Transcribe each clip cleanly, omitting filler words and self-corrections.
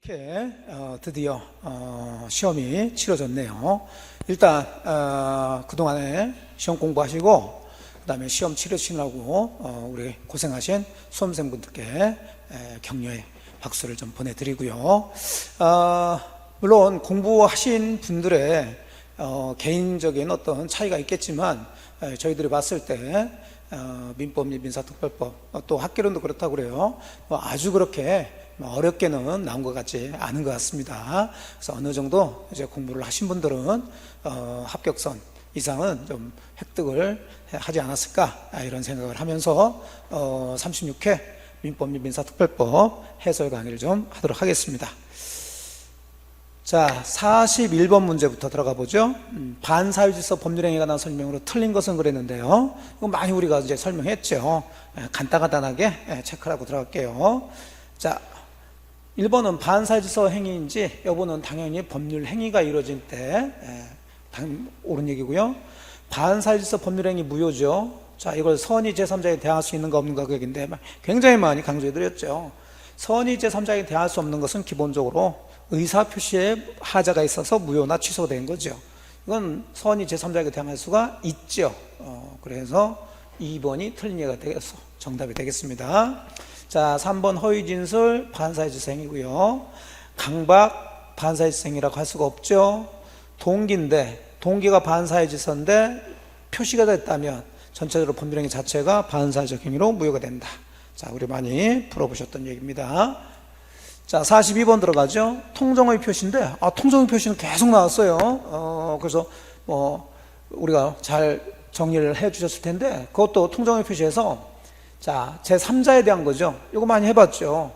이렇게 드디어 시험이 치러졌네요. 일단 그동안에 시험 공부하시고 그 다음에 시험 치르시느라고 우리 고생하신 수험생분들께 격려의 박수를 좀 보내드리고요. 물론 공부하신 분들의 개인적인 어떤 차이가 있겠지만 저희들이 봤을 때 민법 및 민사특별법 또 학개론도 그렇다고 그래요. 아주 그렇게 어렵게는 나온 것 같지 않은 것 같습니다. 그래서 어느 정도 이제 공부를 하신 분들은 합격선 이상은 좀 획득을 하지 않았을까 이런 생각을 하면서 36회 민법 및 민사특별법 해설 강의를 좀 하도록 하겠습니다. 자, 41번 문제부터 들어가 보죠. 반사회질서 법률행위에 관한 설명으로 틀린 것은 그랬는데요. 이거 많이 우리가 이제 설명했죠. 간단하게 체크하고 들어갈게요. 자, 1번은 반사회질서 행위인지 여부는 당연히 법률 행위가 이루어질 때 옳은 얘기고요. 반사회질서 법률행위 무효죠. 자, 이걸 선의 제3자에게 대항할 수 있는가 없는가 그 얘기인데 굉장히 많이 강조해드렸죠. 선의 제3자에게 대항할 수 없는 것은 기본적으로 의사표시에 하자가 있어서 무효나 취소된 거죠. 이건 선의 제3자에게 대항할 수가 있죠. 그래서 2번이 틀린 예가 되겠어. 정답이 되겠습니다. 자, 3번 허위진술 반사회질서 행위고요. 강박 반사회질서 행위라고 할 수가 없죠. 동기가 반사회질서인데 표시가 됐다면 전체적으로 법률행위 자체가 반사회적 행위로 무효가 된다. 자, 우리 많이 풀어보셨던 얘기입니다. 자, 42번 들어가죠. 통정의 표시인데 통정의 표시는 계속 나왔어요. 그래서 우리가 잘 정리를 해 주셨을 텐데 그것도 통정의 표시에서 자, 제3자에 대한 거죠. 이거 많이 해봤죠.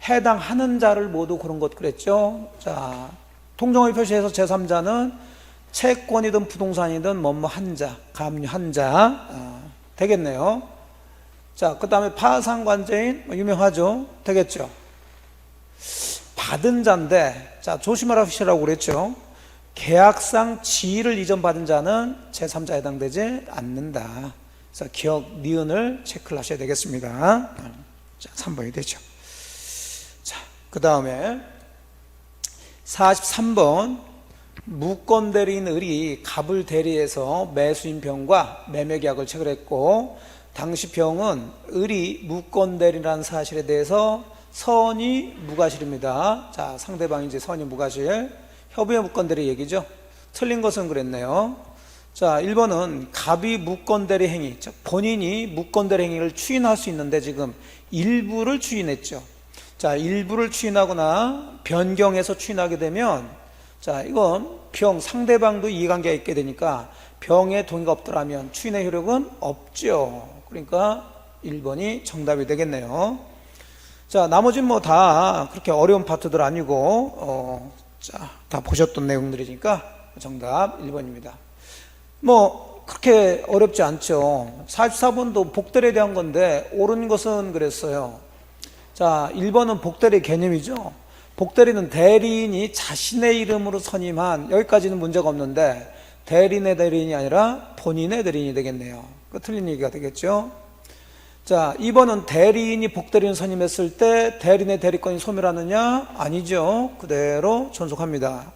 해당하는 자를 모두 그런 것 그랬죠. 자, 통정의 표시에서 제3자는 채권이든 부동산이든 뭐뭐 한 자, 감유 한 자 되겠네요. 자, 그 다음에 파상관제인 유명하죠. 되겠죠. 받은 자인데 자, 조심하라고 그랬죠. 계약상 지위를 이전받은 자는 제3자에 해당되지 않는다. 그래서 기억, 니은을 체크를 하셔야 되겠습니다. 자, 3번이 되죠. 자, 그 다음에 43번 무권 대리인 을이 갑을 대리해서 매수인 병과 매매계약을 체결했고 당시 병은 을이 무권 대리라는 사실에 대해서 선이 무과실입니다. 자, 상대방이 이제 선이 무과실, 협의의 무권 대리 얘기죠. 틀린 것은 그랬네요. 자, 1번은 갑이 무권 대리 행위, 본인이 무권 대리 행위를 추인할 수 있는데 지금 일부를 추인했죠. 자, 일부를 추인하거나 변경해서 추인하게 되면 자, 이건 상대방도 이해관계가 있게 되니까 병의 동의가 없더라면 추인의 효력은 없죠. 그러니까 1번이 정답이 되겠네요. 자, 나머지는 뭐 다 그렇게 어려운 파트들 아니고 자, 다 보셨던 내용들이니까 정답 1번입니다. 뭐 그렇게 어렵지 않죠. 44번도 복대리에 대한 건데 옳은 것은 그랬어요. 자, 1번은 복대리 개념이죠. 복대리는 대리인이 자신의 이름으로 선임한, 여기까지는 문제가 없는데 대리인의 대리인이 아니라 본인의 대리인이 되겠네요. 그 틀린 얘기가 되겠죠. 자, 2번은 대리인이 복대리인 선임했을 때 대리인의 대리권이 소멸하느냐? 아니죠. 그대로 존속합니다.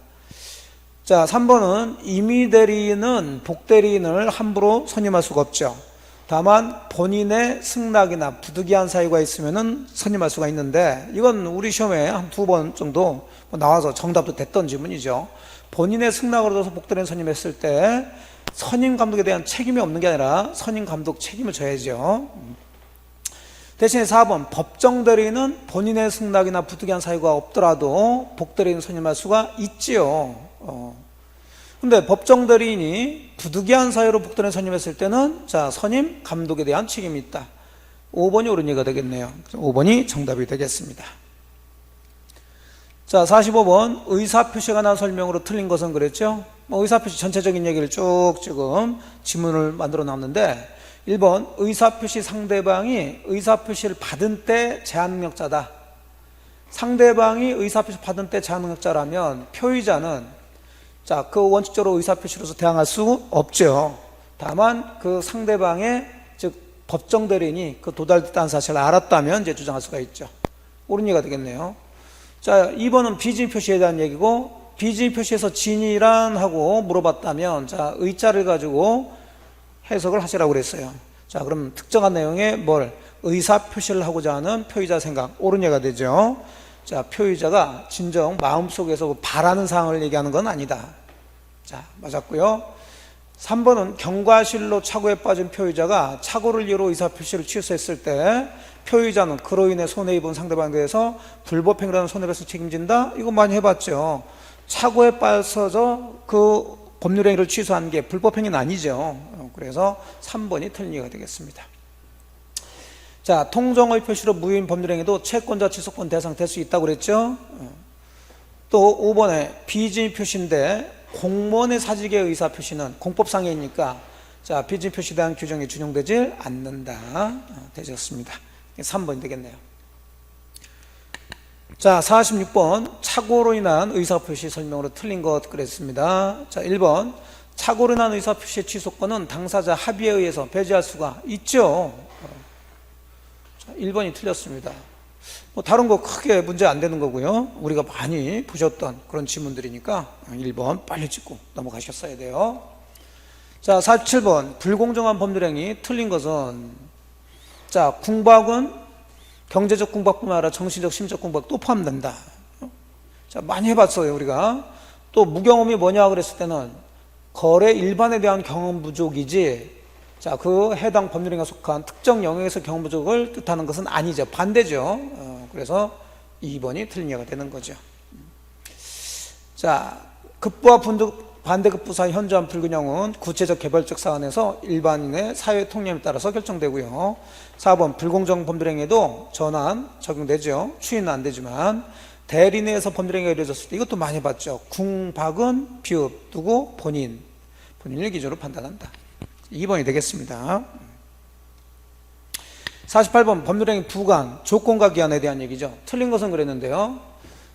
자, 3번은 임의대리인은 복대리인을 함부로 선임할 수가 없죠. 다만 본인의 승낙이나 부득이한 사유가 있으면 선임할 수가 있는데 이건 우리 시험에 한 2번 정도 나와서 정답도 됐던 지문이죠. 본인의 승낙을 얻어서 복대리인 선임했을 때 선임 감독에 대한 책임이 없는 게 아니라 선임 감독 책임을 져야죠. 대신에 4번 법정대리인은 본인의 승낙이나 부득이한 사유가 없더라도 복대리인 선임할 수가 있지요. 근데 법정대리인이 부득이한 사유로 복대리인 선임했을 때는 자, 선임 감독에 대한 책임이 있다. 5번이 옳은 얘기가 되겠네요. 5번이 정답이 되겠습니다. 자, 45번 의사표시에 관한 설명으로 틀린 것은 그랬죠. 의사표시 전체적인 얘기를 쭉 지금 지문을 만들어 놨는데 1번 의사표시 상대방이 의사표시를 받은 때 제한능력자다. 상대방이 의사표시 받은 때 제한능력자라면 표의자는 자, 그 원칙적으로 의사표시로서 대항할 수 없죠. 다만 그 상대방의 즉 법정대리인이 그 도달됐다는 사실을 알았다면 이제 주장할 수가 있죠. 옳은 얘기가 되겠네요. 자, 2번은 비진입 표시에 대한 얘기고, 비진입 표시에서 진이란 하고 물어봤다면, 자, 의자를 가지고 해석을 하시라고 그랬어요. 자, 그럼 특정한 내용에 뭘? 의사 표시를 하고자 하는 표의자 생각, 옳은 예가 되죠. 자, 표의자가 진정 마음속에서 바라는 사항을 얘기하는 건 아니다. 자, 맞았고요. 3번은 경과실로 착오에 빠진 표의자가 착오를 이유로 의사표시를 취소했을 때 표의자는 그로 인해 손해입은 상대방에 대해서 불법행위라는 손해배상 책임진다. 이거 많이 해봤죠. 착오에 빠져서 그 법률행위를 취소한 게 불법행위는 아니죠. 그래서 3번이 틀린 예가 되겠습니다. 자, 통정의 표시로 무효인 법률행위도 채권자 취소권 대상 될 수 있다고 그랬죠. 또 5번에 비진입 표시인데 공무원의 사직의 의사 표시는 공법상해이니까, 자, 비진입 표시에 대한 규정이 준용되지 않는다. 되셨습니다. 3번이 되겠네요. 자, 46번 착오로 인한 의사표시 설명으로 틀린 것 그랬습니다. 자, 1번 착오로 인한 의사표시 취소권은 당사자 합의에 의해서 배제할 수가 있죠. 자, 1번이 틀렸습니다. 뭐 다른 거 크게 문제 안 되는 거고요. 우리가 많이 보셨던 그런 지문들이니까 1번 빨리 찍고 넘어가셨어야 돼요. 자, 47번 불공정한 법률행위 틀린 것은, 자, 궁박은 경제적 궁박뿐만 아니라 정신적 심적 궁박 또 포함된다. 자, 많이 해봤어요 우리가. 또 무경험이 뭐냐 그랬을 때는 거래 일반에 대한 경험 부족이지, 자, 그 해당 법률행위가 속한 특정 영역에서 경험 부족을 뜻하는 것은 아니죠. 반대죠. 그래서 2번이 틀린 예가 되는 거죠. 자, 급부와 반대급부 사이 현저한 불균형은 구체적 개별적 사안에서 일반인의 사회 통념에 따라서 결정되고요. 4번 불공정 법률행위에도 전환 적용되죠. 추인은 안 되지만 대리 내에서 법률행위가 이루어졌을 때 이것도 많이 봤죠. 궁박은 비읍 누구? 본인을 기준으로 판단한다. 2번이 되겠습니다. 48번 법률행위 부관, 조건과 기한에 대한 얘기죠. 틀린 것은 그랬는데요.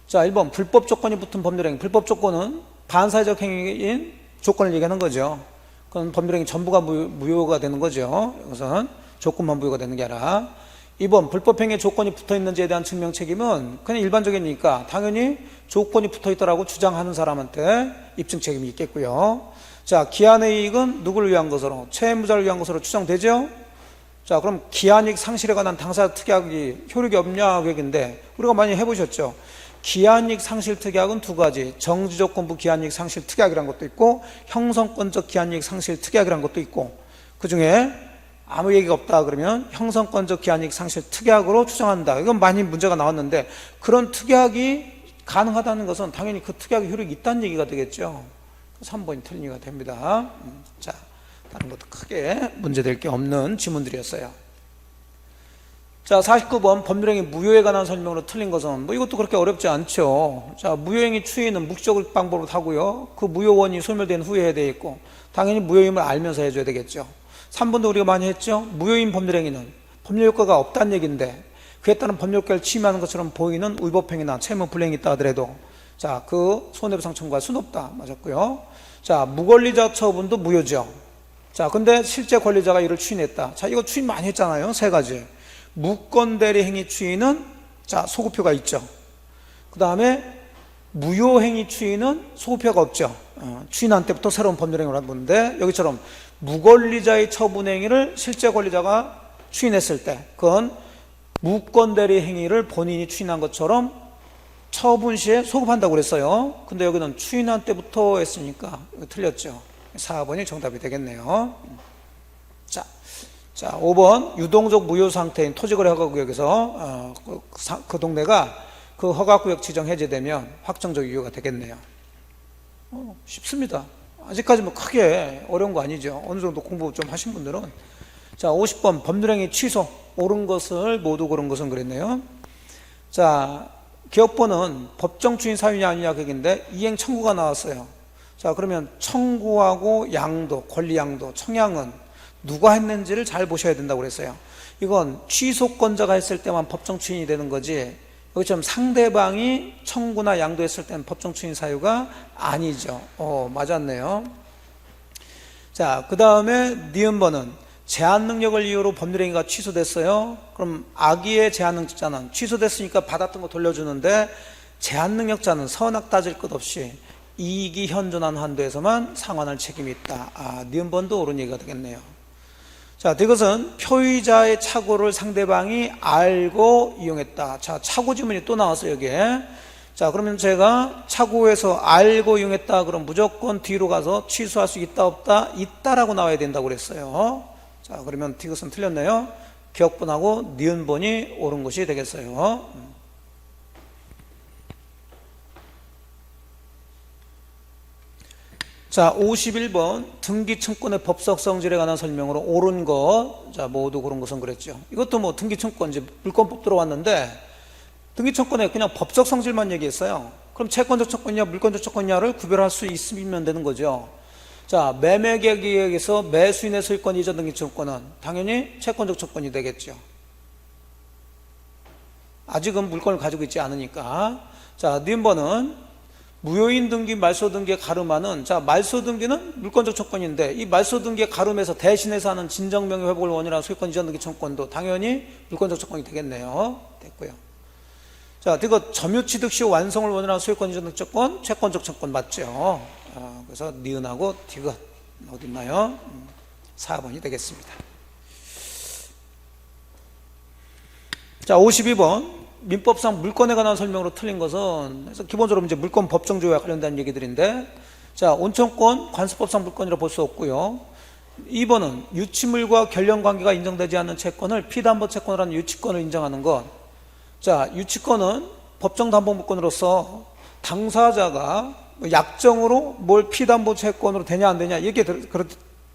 자, 1번 불법 조건이 붙은 법률행위. 불법 조건은 반사회적 행위인 조건을 얘기하는 거죠. 그건 법률행위 전부가 무효가 되는 거죠. 이것은 조건만 무효가 되는 게 아니라. 2번 불법행위 조건이 붙어있는지에 대한 증명 책임은 그냥 일반적이니까 당연히 조건이 붙어있더라고 주장하는 사람한테 입증 책임이 있겠고요. 자, 기한의 이익은 누구를 위한 것으로? 채무자를 위한 것으로 추정되죠? 자, 그럼 기한이익 상실에 관한 당사 특약이 효력이 없냐 그 얘기인데, 우리가 많이 해보셨죠? 기한이익 상실 특약은 두 가지, 정지조건부 기한이익 상실 특약이라는 것도 있고 형성권적 기한이익 상실 특약이라는 것도 있고, 그 중에 아무 얘기가 없다 그러면 형성권적 기한이익 상실 특약으로 추정한다. 이건 많이 문제가 나왔는데, 그런 특약이 가능하다는 것은 당연히 그 특약이 효력이 있다는 얘기가 되겠죠. 3번이 틀린 얘기가 됩니다. 자, 다른 것도 크게 문제될 게 없는 지문들이었어요. 자, 49번 법률행위 무효에 관한 설명으로 틀린 것은, 뭐 이것도 그렇게 어렵지 않죠. 자, 무효행위 추이는 묵시적 방법으로 하고요. 그 무효원이 소멸된 후에 해야 되어 있고, 당연히 무효임을 알면서 해줘야 되겠죠. 3번도 우리가 많이 했죠. 무효인 법률행위는 법률 효과가 없다는 얘기인데, 그에 따른 법률 효과를 침해하는 것처럼 보이는 위법행위나 채무 불이행이 있다 하더라도, 자, 그 손해배상 청구할 수는 없다. 맞았고요. 자, 무권리자 처분도 무효죠. 자, 근데 실제 권리자가 이를 추인했다. 자, 이거 추인 많이 했잖아요. 세 가지. 무권대리 행위 추인은, 자, 소급표가 있죠. 그 다음에 무효행위 추인은 소급표가 없죠. 추인한 때부터 새로운 법률행위를 하는 건데, 여기처럼 무권리자의 처분행위를 실제 권리자가 추인했을 때, 그건 무권대리 행위를 본인이 추인한 것처럼 처분 시에 소급한다고 그랬어요. 근데 여기는 추인한 때부터 했으니까 이거 틀렸죠. 4번이 정답이 되겠네요. 자, 5번 유동적 무효 상태인 토지거래 허가구역에서 그 동네가 그 허가구역 지정 해제되면 확정적 유효가 되겠네요. 쉽습니다. 아직까지 뭐 크게 어려운 거 아니죠. 어느 정도 공부 좀 하신 분들은. 자, 50번 법률행위 취소, 옳은 것을 모두 고른 것은 그랬네요. 자, 기업본은 법정 추인 사유냐 아니냐 그인데 이행 청구가 나왔어요. 자, 그러면 청구하고 양도, 권리 양도, 청양은 누가 했는지를 잘 보셔야 된다고 그랬어요. 이건 취소권자가 했을 때만 법정 추인이 되는 거지, 여기처럼 상대방이 청구나 양도했을 때는 법정 추인 사유가 아니죠. 맞았네요. 자, 그 다음에 니은번은 제한 능력을 이유로 법률행위가 취소됐어요. 그럼 악의의 제한 능력자는 취소됐으니까 받았던 거 돌려주는데, 제한능력자는 선악 따질 것 없이 이익이 현존한 한도에서만 상환할 책임이 있다. 니은번도 옳은 얘기가 되겠네요. 자, 이것은 표의자의 착오를 상대방이 알고 이용했다. 자, 착오 지문이 또 나왔어요, 여기에. 자, 그러면 제가 착오해서 알고 이용했다. 그럼 무조건 뒤로 가서 취소할 수 있다, 없다? 있다라고 나와야 된다고 그랬어요. 자, 그러면 이것은 틀렸네요. 기억번하고 니은번이 옳은 것이 되겠어요. 자, 51번 등기청권의 법적 성질에 관한 설명으로 옳은 것. 자, 모두 그런 것은 그랬죠. 이것도 뭐 등기청권 이제 물권법 들어왔는데 등기청권에 그냥 법적 성질만 얘기했어요. 그럼 채권적 청권이냐 물권적 청권이냐를 구별할 수 있으면 되는 거죠. 자, 매매계약에 의해서 매수인의 소유권 이전 등기청권은 당연히 채권적 청권이 되겠죠. 아직은 물권을 가지고 있지 않으니까. 자, 니은번은 무효인 등기, 말소 등기의 가름하는, 자, 말소 등기는 물권적 청권인데 이 말소 등기의 가름에서 대신해서 하는 진정명의 회복을 원인한 소유권 이전 등기 청권도 당연히 물권적 청권이 되겠네요. 됐고요. 자, 이거 점유취득 시 완성을 원인한 소유권 이전 등기 청권, 채권적 청권 맞죠? 그래서 니은하고 디귿 어디 있나요? 4번이 되겠습니다. 자, 52번 민법상 물권에 관한 설명으로 틀린 것은, 그래서 기본적으로 이제 물권 법정조회와 관련된 얘기들인데, 자, 온천권 관습법상 물권이라 볼 수 없고요. 2번은 유치물과 결련관계가 인정되지 않는 채권을 피담보 채권이라는 유치권을 인정하는 것. 자, 유치권은 법정담보물권으로서 당사자가 약정으로 뭘 피담보 채권으로 되냐 안 되냐 이게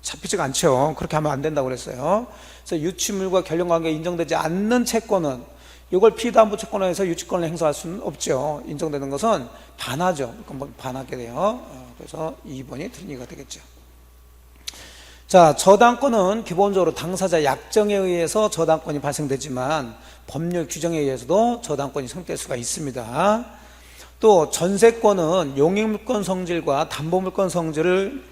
잡히지가 않죠. 그렇게 하면 안 된다고 그랬어요. 그래서 유치물과 결련관계가 인정되지 않는 채권은 이걸 피담보 채권으로 해서 유치권을 행사할 수는 없죠. 인정되는 것은 반하죠. 그럼 반하게 돼요. 그래서 2번이 틀린 얘기가 되겠죠. 자, 저당권은 기본적으로 당사자 약정에 의해서 저당권이 발생되지만 법률 규정에 의해서도 저당권이 성립될 수가 있습니다. 또 전세권은 용익물권 성질과 담보물권 성질을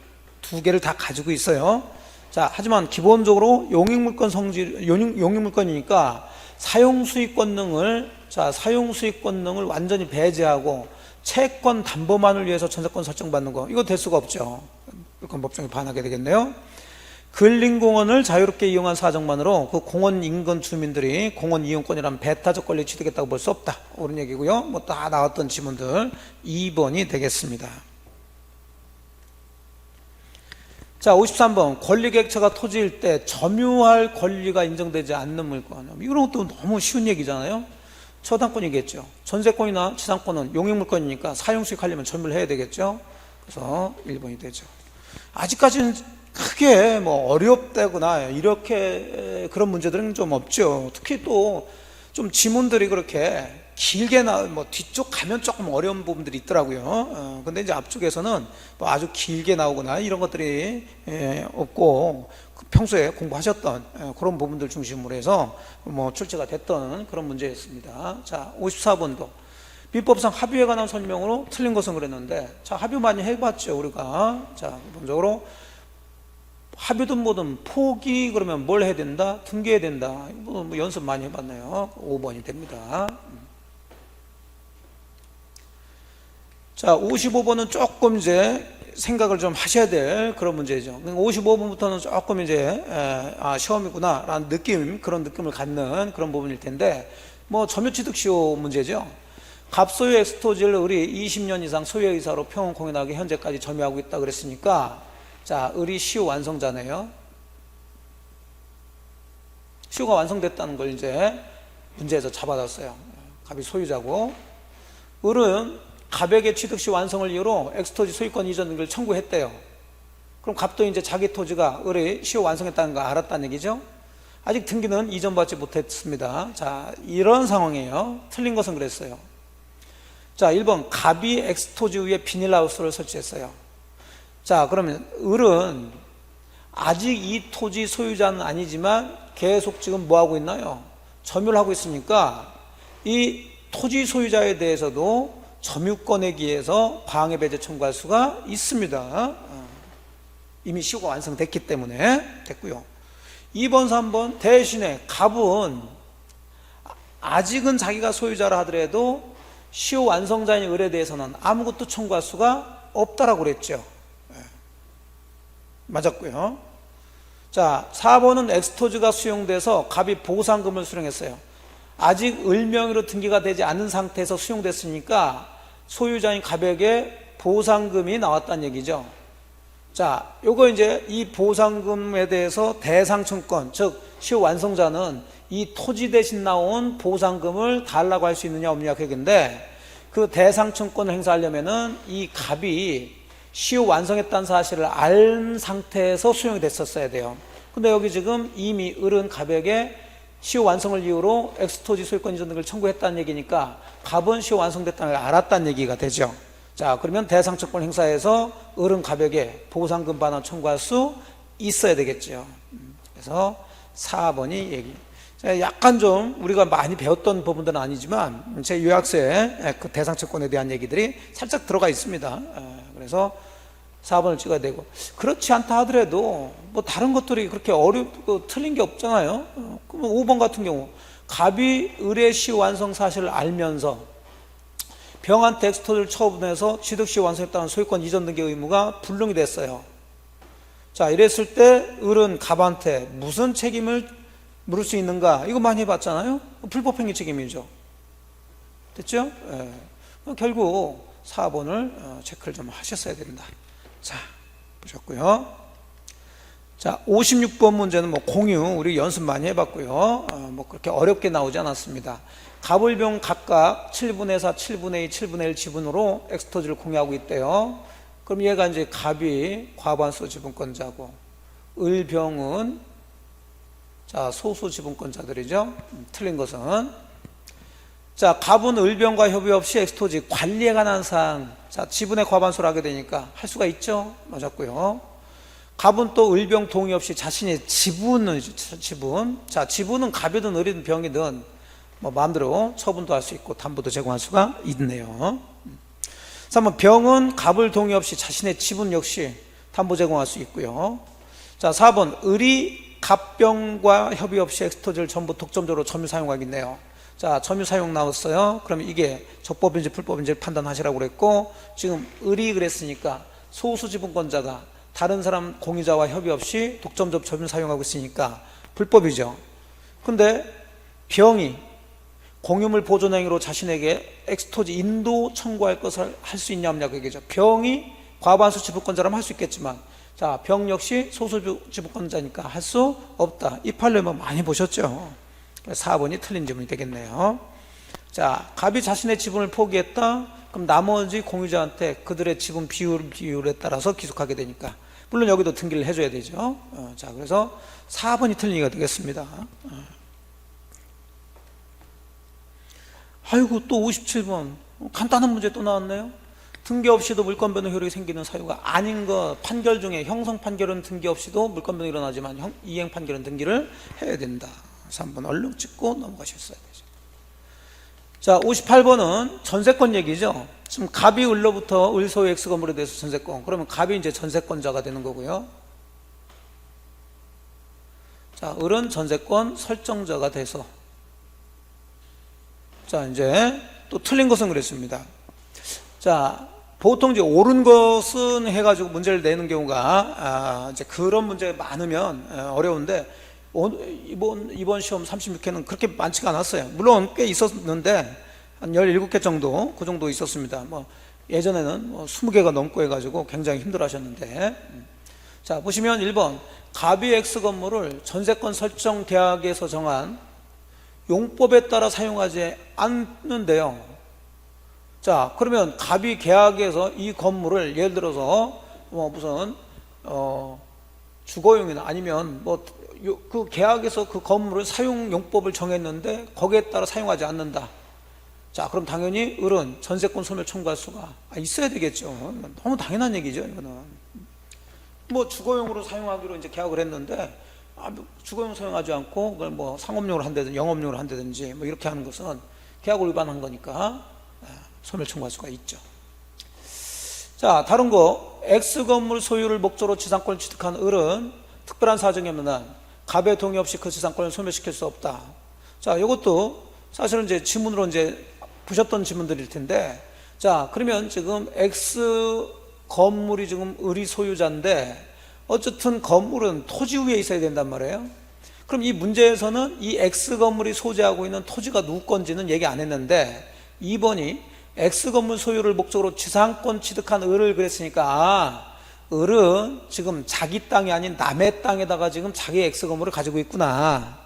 두 개를 다 가지고 있어요. 자, 하지만 기본적으로 용익물권 성질, 용익물권이니까 사용수익권능을 완전히 배제하고 채권 담보만을 위해서 전세권 설정받는 거, 이거 될 수가 없죠. 물권 법정에 반하게 되겠네요. 근린공원을 자유롭게 이용한 사정만으로 그 공원 인근 주민들이 공원 이용권이라는 배타적 권리를 취득했다고 볼 수 없다. 옳은 얘기고요. 뭐 다 나왔던 지문들 2번이 되겠습니다. 자, 53번 권리객체가 토지일 때 점유할 권리가 인정되지 않는 물권. 이런 것도 너무 쉬운 얘기잖아요. 저당권이겠죠. 전세권이나 지상권은 용익물권이니까 사용수익 하려면 점유를 해야 되겠죠. 그래서 1번이 되죠. 아직까지는 크게 뭐 어렵다거나 이렇게 그런 문제들은 좀 없죠. 특히 또 좀 지문들이 그렇게 길게 뭐 뒤쪽 가면 조금 어려운 부분들이 있더라고요. 근데 이제 앞쪽에서는 뭐 아주 길게 나오거나 이런 것들이 없고 평소에 공부하셨던 그런 부분들 중심으로 해서 뭐 출제가 됐던 그런 문제였습니다. 자, 54번도 민법상 합의에 관한 설명으로 틀린 것은 그랬는데, 자, 합의 많이 해봤죠 우리가. 자, 기본적으로 합의든 뭐든 포기 그러면 뭘 해야 된다? 등기해야 된다. 뭐 연습 많이 해봤네요. 5번이 됩니다. 자, 55번은 조금 이제 생각을 좀 하셔야 될 그런 문제죠. 55번부터는 조금 이제 시험이구나 라는 느낌, 그런 느낌을 갖는 그런 부분일 텐데, 뭐 점유취득시효 문제죠. 갑소유 엑스토지를 우리 20년 이상 소유의사로 평온 공인하게 현재까지 점유하고 있다 그랬으니까, 자, 을이 시효 완성자네요. 시효가 완성됐다는 걸 이제 문제에서 잡아놨어요. 갑이 소유자고, 을은 갑에게 취득시 완성을 이유로 엑스토지 소유권 이전 등기를 청구했대요. 그럼 갑도 이제 자기 토지가 을이 시효 완성했다는 거 알았다는 얘기죠. 아직 등기는 이전받지 못했습니다. 자, 이런 상황이에요. 틀린 것은 그랬어요. 자, 1번 갑이 엑스토지 위에 비닐하우스를 설치했어요. 자, 그러면 을은 아직 이 토지 소유자는 아니지만 계속 지금 뭐 하고 있나요? 점유를 하고 있으니까 이 토지 소유자에 대해서도 점유권에 기해서 방해 배제 청구할 수가 있습니다. 이미 시효가 완성됐기 때문에 됐고요. 2번, 3번 대신에 갑은 아직은 자기가 소유자라 하더라도 시효 완성자인 을에 대해서는 아무것도 청구할 수가 없다라고 그랬죠. 맞았고요. 자, 4번은 엑스토즈가 수용돼서 갑이 보상금을 수령했어요. 아직 을 명의로 등기가 되지 않은 상태에서 수용됐으니까 소유자인 갑에게 보상금이 나왔다는 얘기죠. 자, 요거 이제 이 보상금에 대해서 대상청권, 즉 시효 완성자는 이 토지 대신 나온 보상금을 달라고 할 수 있느냐 없느냐 그 얘기인데, 그 대상청권을 행사하려면은 이 갑이 시효 완성했다는 사실을 알 상태에서 수용이 됐었어야 돼요. 근데 여기 지금 이미 을은 갑에게 시효 완성을 이유로 엑스토지 소유권 이전 등을 청구했다는 얘기니까 갑은 시효 완성됐다는 걸 알았다는 얘기가 되죠. 자, 그러면 대상청권 행사에서 을은 갑에게 보상금 반환 청구할 수 있어야 되겠죠. 그래서 4번이 얘기. 약간 좀 우리가 많이 배웠던 부분들은 아니지만 제 요약서에 그 대상청권에 대한 얘기들이 살짝 들어가 있습니다. 그래서 4번을 찍어야 되고, 그렇지 않다 하더라도 뭐 다른 것들이 그렇게 틀린 게 없잖아요. 그러면 5번 같은 경우 갑이 을의 시효 완성 사실을 알면서 병한테 엑스토지를 처분해서 취득시 완성했다는 소유권 이전 등기 의무가 불능이 됐어요. 자, 이랬을 때 을은 갑한테 무슨 책임을 물을 수 있는가? 이거 많이 해봤잖아요. 불법행위 책임이죠. 됐죠? 결국 4번을 체크를 좀 하셨어야 된다. 자, 보셨고요. 자, 56번 문제는 뭐 공유, 우리 연습 많이 해봤고요. 뭐 그렇게 어렵게 나오지 않았습니다. 갑을병 각각 7분의 4, 7분의 2, 7분의 1 지분으로 엑스토지를 공유하고 있대요. 그럼 얘가 이제 갑이 과반수 지분권자고, 을병은 자, 소수 지분권자들이죠. 틀린 것은, 자, 갑은 을병과 협의 없이 엑스토지 관리에 관한 사항, 자, 지분의 과반수를 하게 되니까 할 수가 있죠. 맞았고요. 갑은 또 을병 동의 없이 자신의 지분, 자, 지분은 갑이든 을이든 병이든 뭐 마음대로 처분도 할 수 있고 담보도 제공할 수가 있네요. 3번 병은 갑을 동의 없이 자신의 지분 역시 담보 제공할 수 있고요. 자, 4번 을이 갑병과 협의 없이 엑스토지를 전부 독점적으로 점유 사용하겠네요. 자, 점유 사용 나왔어요. 그러면 이게 적법인지 불법인지 판단하시라고 그랬고, 지금 을이 그랬으니까 소수 지분권자가 다른 사람 공유자와 협의 없이 독점적 점유 사용하고 있으니까 불법이죠. 근데 병이 공유물 보존 행위로 자신에게 엑스토지 인도 청구할 것을 할 수 있냐 없냐 그 얘기죠. 병이 과반수 지분권자라면 할 수 있겠지만, 자, 병 역시 소수 지분권자니까 할 수 없다. 이 판례만 많이 보셨죠. 4번이 틀린 질문이 되겠네요. 자, 갑이 자신의 지분을 포기했다. 그럼 나머지 공유자한테 그들의 지분 비율에 따라서 기속하게 되니까, 물론 여기도 등기를 해줘야 되죠. 자, 그래서 4번이 틀린 얘기가 되겠습니다. 아이고, 또 57번 간단한 문제 또 나왔네요. 등기 없이도 물권 변동 효력이 생기는 사유가 아닌 것, 판결 중에 형성 판결은 등기 없이도 물권 변동이 일어나지만 이행 판결은 등기를 해야 된다. 그래서 한번 얼른 찍고 넘어가셨어야 되죠. 자, 58번은 전세권 얘기죠. 지금 갑이 을로부터 을 소유 X 건물에 대해서 전세권, 그러면 갑이 이제 전세권자가 되는 거고요. 자, 을은 전세권 설정자가 돼서, 자, 이제 또 틀린 것은 그랬습니다. 자, 보통 이제 옳은 것은 해가지고 문제를 내는 경우가 이제 그런 문제가 많으면 어려운데, 이번 시험 36회는 그렇게 많지가 않았어요. 물론 꽤 있었는데 한 17개 정도, 그 정도 있었습니다. 뭐 예전에는 뭐 20개가 넘고 해가지고 굉장히 힘들어 하셨는데, 자, 보시면 1번 갑이 X 건물을 전세권 설정 계약에서 정한 용법에 따라 사용하지 않는데요. 자, 그러면 갑이 계약에서 이 건물을 예를 들어서 뭐 무슨 주거용이나 아니면 뭐 그 계약에서 그 건물을 사용 용법을 정했는데 거기에 따라 사용하지 않는다. 자, 그럼 당연히 을은 전세권 소멸 청구할 수가 있어야 되겠죠. 너무 당연한 얘기죠, 이거는. 뭐 주거용으로 사용하기로 이제 계약을 했는데 주거용 사용하지 않고 그걸 뭐 상업용으로 한다든지 영업용으로 한다든지 뭐 이렇게 하는 것은 계약을 위반한 거니까 소멸 청구할 수가 있죠. 자, 다른 거, X 건물 소유를 목적으로 지상권을 취득한 을은 특별한 사정이 없는 한 갑의 동의 없이 그 지상권을 소멸시킬 수 없다. 자, 이것도 사실은 이제 지문으로 이제 보셨던 지문들일 텐데, 자, 그러면 지금 X 건물이 지금 을이 소유자인데 어쨌든 건물은 토지 위에 있어야 된단 말이에요. 그럼 이 문제에서는 이 X 건물이 소지하고 있는 토지가 누구 건지는 얘기 안 했는데 2번이 X 건물 소유를 목적으로 지상권 취득한 을을 그랬으니까 을은 지금 자기 땅이 아닌 남의 땅에다가 지금 자기 X 건물을 가지고 있구나.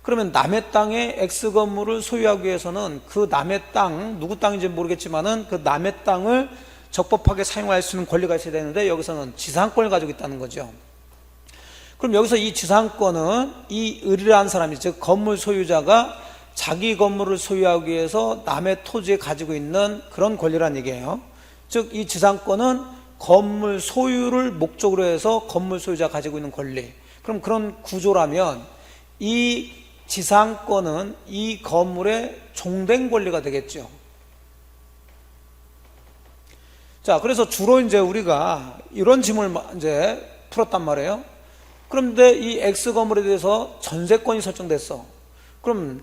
그러면 남의 땅에 X 건물을 소유하기 위해서는 그 남의 땅, 누구 땅인지 모르겠지만은 그 남의 땅을 적법하게 사용할 수 있는 권리가 있어야 되는데 여기서는 지상권을 가지고 있다는 거죠. 그럼 여기서 이 지상권은 이 을이라는 사람이, 즉 건물 소유자가 자기 건물을 소유하기 위해서 남의 토지에 가지고 있는 그런 권리란 얘기예요. 즉 이 지상권은 건물 소유를 목적으로 해서 건물 소유자가 가지고 있는 권리. 그럼 그런 구조라면 이 지상권은 이 건물의 종된 권리가 되겠죠. 자, 그래서 주로 이제 우리가 이런 질문을 이제 풀었단 말이에요. 그런데 이 X 건물에 대해서 전세권이 설정됐어. 그럼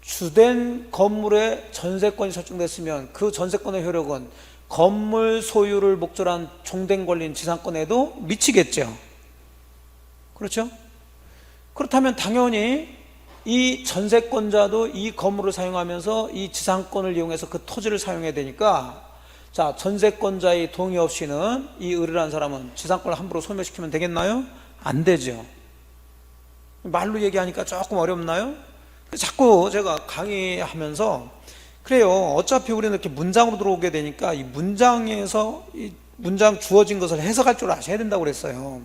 주된 건물에 전세권이 설정됐으면 그 전세권의 효력은 건물 소유를 목적으로 한 종된 권리인 지상권에도 미치겠죠. 그렇죠? 그렇다면 당연히 이 전세권자도 이 건물을 사용하면서 이 지상권을 이용해서 그 토지를 사용해야 되니까, 자, 전세권자의 동의 없이는 이 을이라는 사람은 지상권을 함부로 소멸시키면 되겠나요? 안 되죠. 말로 얘기하니까 조금 어렵나요? 자꾸 제가 강의하면서 그래요. 어차피 우리는 이렇게 문장으로 들어오게 되니까 이 문장에서 이 문장 주어진 것을 해석할 줄 아셔야 된다고 그랬어요.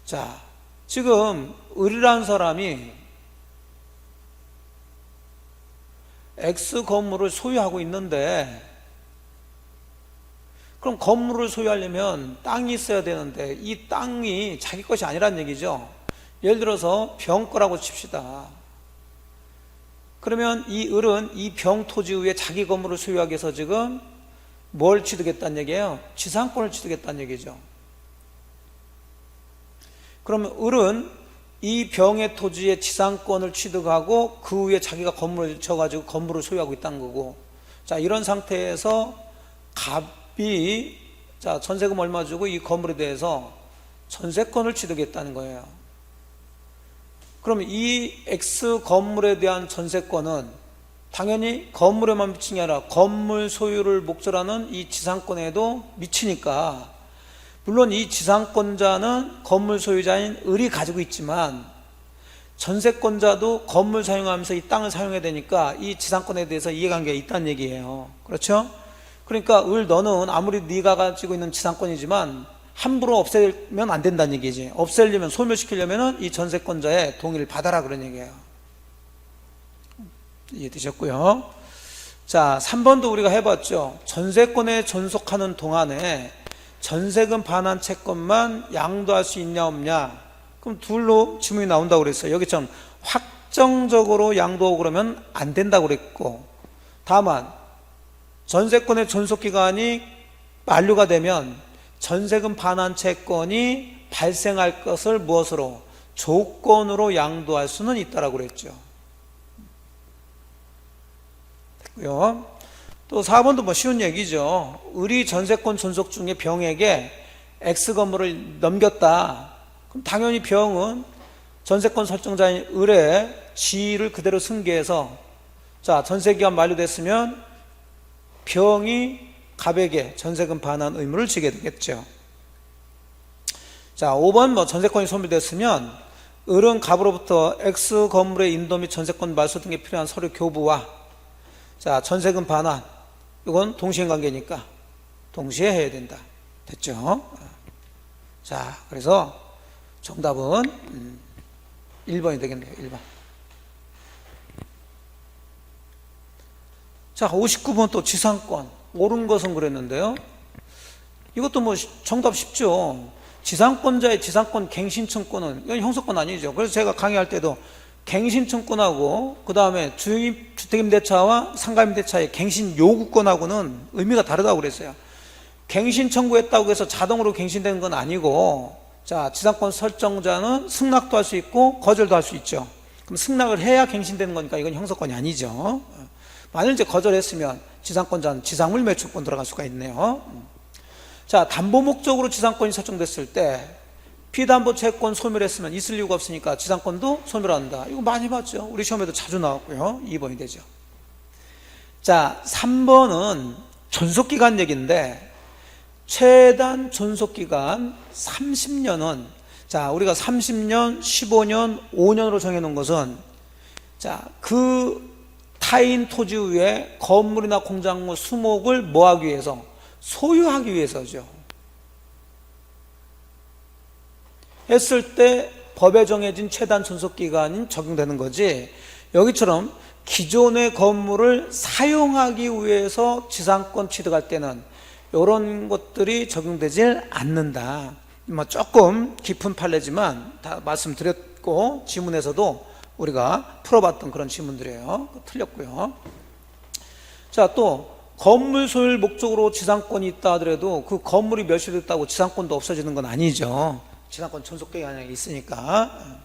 자, 지금 을이라는 사람이 X 건물을 소유하고 있는데, 그럼 건물을 소유하려면 땅이 있어야 되는데 이 땅이 자기 것이 아니란 얘기죠. 예를 들어서 병 거라고 칩시다. 그러면 이 을은 이 병 토지 위에 자기 건물을 소유하기 위해서 지금 뭘 취득했다는 얘기예요? 지상권을 취득했다는 얘기죠. 그러면 을은 이 병의 토지의 지상권을 취득하고 그 위에 자기가 건물을 쳐가지고 건물을 소유하고 있다는 거고, 자, 이런 상태에서 갑이, 자, 전세금 얼마 주고 이 건물에 대해서 전세권을 취득했다는 거예요. 그럼 이 X 건물에 대한 전세권은 당연히 건물에만 미치는 게 아니라 건물 소유를 목적으로 하는 이 지상권에도 미치니까, 물론 이 지상권자는 건물 소유자인 을이 가지고 있지만 전세권자도 건물 사용하면서 이 땅을 사용해야 되니까 이 지상권에 대해서 이해관계가 있다는 얘기예요. 그렇죠? 그러니까 을, 너는 아무리 네가 가지고 있는 지상권이지만 함부로 없애면 안 된다는 얘기지. 없애려면, 소멸시키려면 이 전세권자의 동의를 받아라, 그런 얘기예요. 이해되셨고요. 자, 3번도 우리가 해봤죠. 전세권에 존속하는 동안에 전세금 반환 채권만 양도할 수 있냐 없냐. 그럼 둘로 질문이 나온다고 그랬어요. 여기처럼 확정적으로 양도하고 그러면 안 된다고 그랬고, 다만 전세권의 존속기간이 만료가 되면 전세금 반환 채권이 발생할 것을 무엇으로? 조건으로 양도할 수는 있다라고 그랬죠. 됐고요. 또 4번도 뭐 쉬운 얘기죠. 을이 전세권 존속 중에 병에게 X 건물을 넘겼다. 그럼 당연히 병은 전세권 설정자인 을의 지위를 그대로 승계해서, 자, 전세기간 만료됐으면 병이 갑에게 전세금 반환 의무를 지게 되겠죠. 자, 5번 뭐 전세권이 소멸됐으면 을은 갑으로부터 X 건물의 인도 및 전세권 말소 등에 필요한 서류 교부와, 자, 전세금 반환, 이건 동시행관계니까 동시에 해야 된다. 됐죠? 자, 그래서 정답은 1번이 되겠네요. 1번. 자, 59번 또 지상권. 옳은 것은 그랬는데요. 이것도 뭐 정답 쉽죠. 지상권자의 지상권 갱신청구는, 이건 형사권 아니죠. 그래서 제가 강의할 때도 갱신청구하고 그 다음에 주택임대차와 상가임대차의 갱신 요구권하고는 의미가 다르다고 그랬어요. 갱신 청구했다고 해서 자동으로 갱신되는 건 아니고, 자, 지상권 설정자는 승낙도 할 수 있고 거절도 할 수 있죠. 그럼 승낙을 해야 갱신되는 거니까 이건 형사권이 아니죠. 만일 이제 거절했으면 지상권자는 지상물 매출권 들어갈 수가 있네요. 자, 담보 목적으로 지상권이 설정됐을 때 피담보 채권 소멸했으면 있을 이유가 없으니까 지상권도 소멸한다. 이거 많이 봤죠. 우리 시험에도 자주 나왔고요. 2번이 되죠. 자, 3번은 존속기간 얘기인데 최단 존속기간 30년은 자, 우리가 30년, 15년, 5년으로 정해놓은 것은 자, 그 타인 토지 위에 건물이나 공작물, 수목을 뭐하기 위해서? 소유하기 위해서죠. 했을 때 법에 정해진 최단 존속기간이 적용되는 거지, 여기처럼 기존의 건물을 사용하기 위해서 지상권 취득할 때는 이런 것들이 적용되질 않는다. 뭐 조금 깊은 판례지만 다 말씀드렸고 지문에서도 우리가 풀어봤던 그런 지문들이에요. 틀렸고요. 자, 또 건물 소유 목적으로 지상권이 있다 하더라도 그 건물이 멸실됐다고 지상권도 없어지는 건 아니죠. 지상권 존속기간이 있으니까.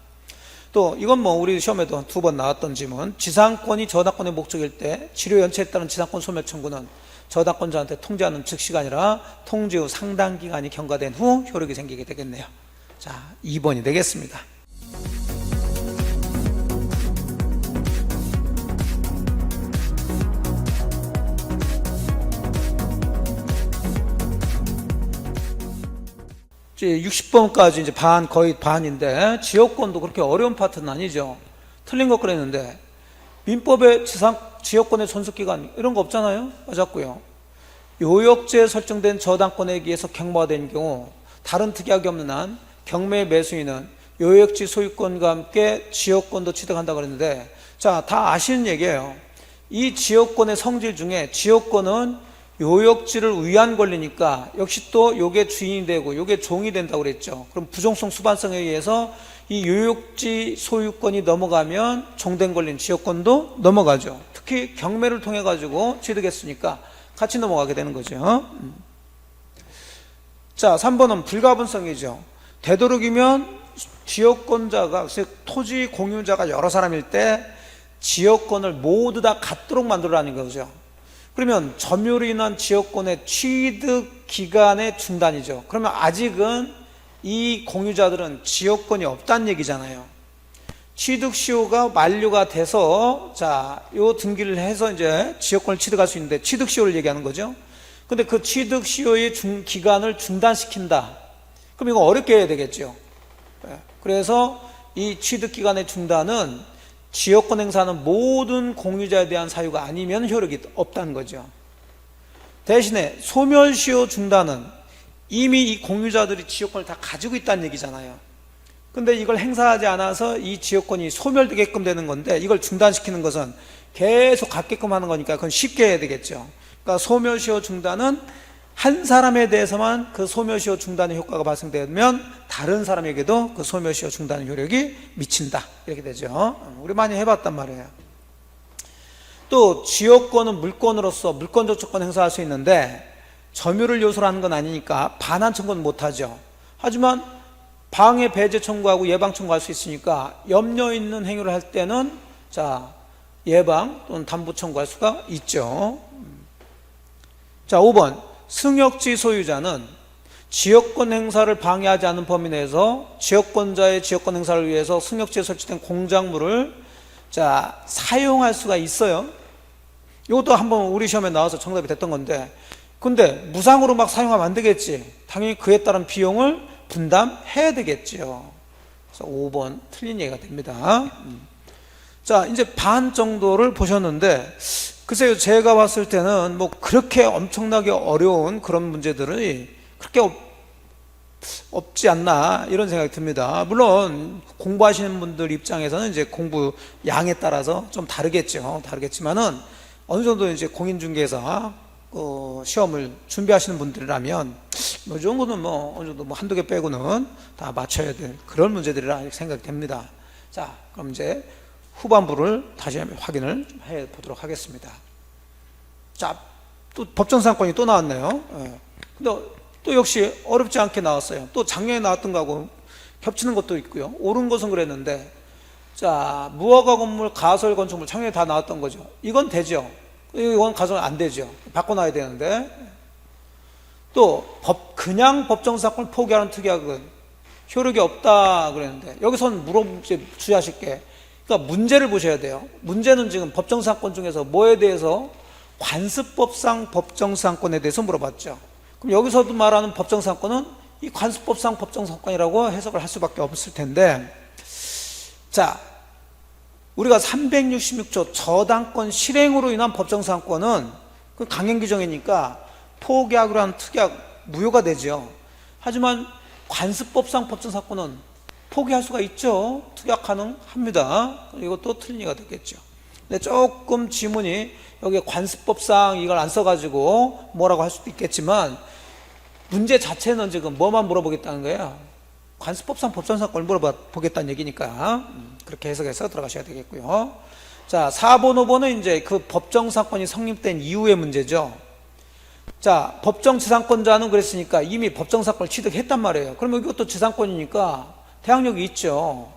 또 이건 뭐 우리 시험에도 2번 나왔던 지문, 지상권이 저당권의 목적일 때 지료 연체에 따른 지상권 소멸 청구는 저당권자한테 통지하는 즉시가 아니라 통지 후 상당 기간이 경과된 후 효력이 생기게 되겠네요. 자, 2번이 되겠습니다. 이제 60번까지 이제 거의 반인데 지역권도 그렇게 어려운 파트는 아니죠. 틀린 것 그랬는데 민법에 지역권의 존속기간 이런 거 없잖아요. 맞았고요. 요역제에 설정된 저당권에 의해서 경마된 경우 다른 특이하게 없는 한 경매 매수인은 요역지 소유권과 함께 지역권도 취득한다 그랬는데, 자, 다 아시는 얘기예요. 이 지역권의 성질 중에 지역권은 요역지를 위한 권리니까 역시 또 요게 주인이 되고 요게 종이 된다고 그랬죠. 그럼 부종성 수반성에 의해서 이 요역지 소유권이 넘어가면 종된 권리인 지역권도 넘어가죠. 특히 경매를 통해 가지고 취득했으니까 같이 넘어가게 되는 거죠. 자, 3번은 불가분성이죠. 되도록이면 지역권자가, 즉 토지 공유자가 여러 사람일 때 지역권을 모두 다 갖도록 만들어라는 거죠. 그러면 점유로 인한 지역권의 취득 기간의 중단이죠. 그러면 아직은 이 공유자들은 지역권이 없다는 얘기잖아요. 취득 시효가 만료가 돼서 자, 요 등기를 해서 이제 지역권을 취득할 수 있는데 취득 시효를 얘기하는 거죠. 근데 그 취득 시효의 기간을 중단시킨다. 그럼 이거 어렵게 해야 되겠죠. 그래서 이 취득 기간의 중단은 지역권 행사하는 모든 공유자에 대한 사유가 아니면 효력이 없다는 거죠. 대신에 소멸시효 중단은 이미 이 공유자들이 지역권을 다 가지고 있다는 얘기잖아요. 근데 이걸 행사하지 않아서 이 지역권이 소멸되게끔 되는 건데 이걸 중단시키는 것은 계속 갖게끔 하는 거니까 그건 쉽게 해야 되겠죠. 그러니까 소멸시효 중단은 한 사람에 대해서만 그 소멸시효 중단의 효과가 발생되면 다른 사람에게도 그 소멸시효 중단의 효력이 미친다. 이렇게 되죠. 우리 많이 해봤단 말이에요. 또 지역권은 물권으로서 물권적조건 행사할 수 있는데 점유를 요소로 하는 건 아니니까 반환 청구는 못하죠. 하지만 방해 배제 청구하고 예방 청구할 수 있으니까 염려 있는 행위를 할 때는 자, 예방 또는 담보 청구할 수가 있죠. 자, 5번 승역지 소유자는 지역권 행사를 방해하지 않는 범위 내에서 지역권자의 지역권 행사를 위해서 승역지에 설치된 공작물을 자, 사용할 수가 있어요. 이것도 한번 우리 시험에 나와서 정답이 됐던 건데, 근데 무상으로 막 사용하면 안 되겠지. 당연히 그에 따른 비용을 분담해야 되겠죠. 그래서 5번 틀린 얘기가 됩니다. 자, 이제 반 정도를 보셨는데 글쎄요, 제가 봤을 때는 뭐 그렇게 엄청나게 어려운 그런 문제들이 그렇게 없지 않나 이런 생각이 듭니다. 물론 공부하시는 분들 입장에서는 이제 공부 양에 따라서 좀 다르겠지만은 어느 정도 이제 공인중개사 시험을 준비하시는 분들이라면 뭐 이 정도는 뭐 어느 정도 뭐 한두 개 빼고는 다 맞춰야 될 그런 문제들이라 생각이 됩니다. 자, 그럼 이제 후반부를 다시 확인을 좀 해보도록 하겠습니다. 자, 또 법정사건이 또 나왔네요. 근데 또 역시 어렵지 않게 나왔어요. 또 작년에 나왔던 거하고 겹치는 것도 있고요. 옳은 것은 그랬는데, 자, 무허가 건물, 가설 건축물 작년에 다 나왔던 거죠. 이건 되죠. 이건 가져는 안 되죠. 바꿔놔야 되는데. 또 그냥 법정사건을 포기하는 특약은 효력이 없다 그랬는데, 여기서는 주의하실 게, 그러니까 문제를 보셔야 돼요. 문제는 지금 법정사건 중에서 뭐에 대해서? 관습법상 법정사건에 대해서 물어봤죠. 그럼 여기서도 말하는 법정사건은 이 관습법상 법정사건이라고 해석을 할 수밖에 없을 텐데, 자, 우리가 366조 저당권 실행으로 인한 법정사건은 그 강행 규정이니까 포기하기로 한 특약 무효가 되죠. 하지만 관습법상 법정사건은 포기할 수가 있죠. 특약 가능합니다. 이것도 틀린 얘기가 되겠죠. 근데 조금 지문이 여기 관습법상 이걸 안 써가지고 뭐라고 할 수도 있겠지만, 문제 자체는 지금 뭐만 물어보겠다는 거예요? 관습법상 법정사건을 물어보겠다는 얘기니까 그렇게 해석해서 들어가셔야 되겠고요. 자, 4번, 5번은 이제 그 법정사건이 성립된 이후의 문제죠. 자, 법정지상권자는 그랬으니까 이미 법정사건을 취득했단 말이에요. 그러면 이것도 지상권이니까 대항력이 있죠.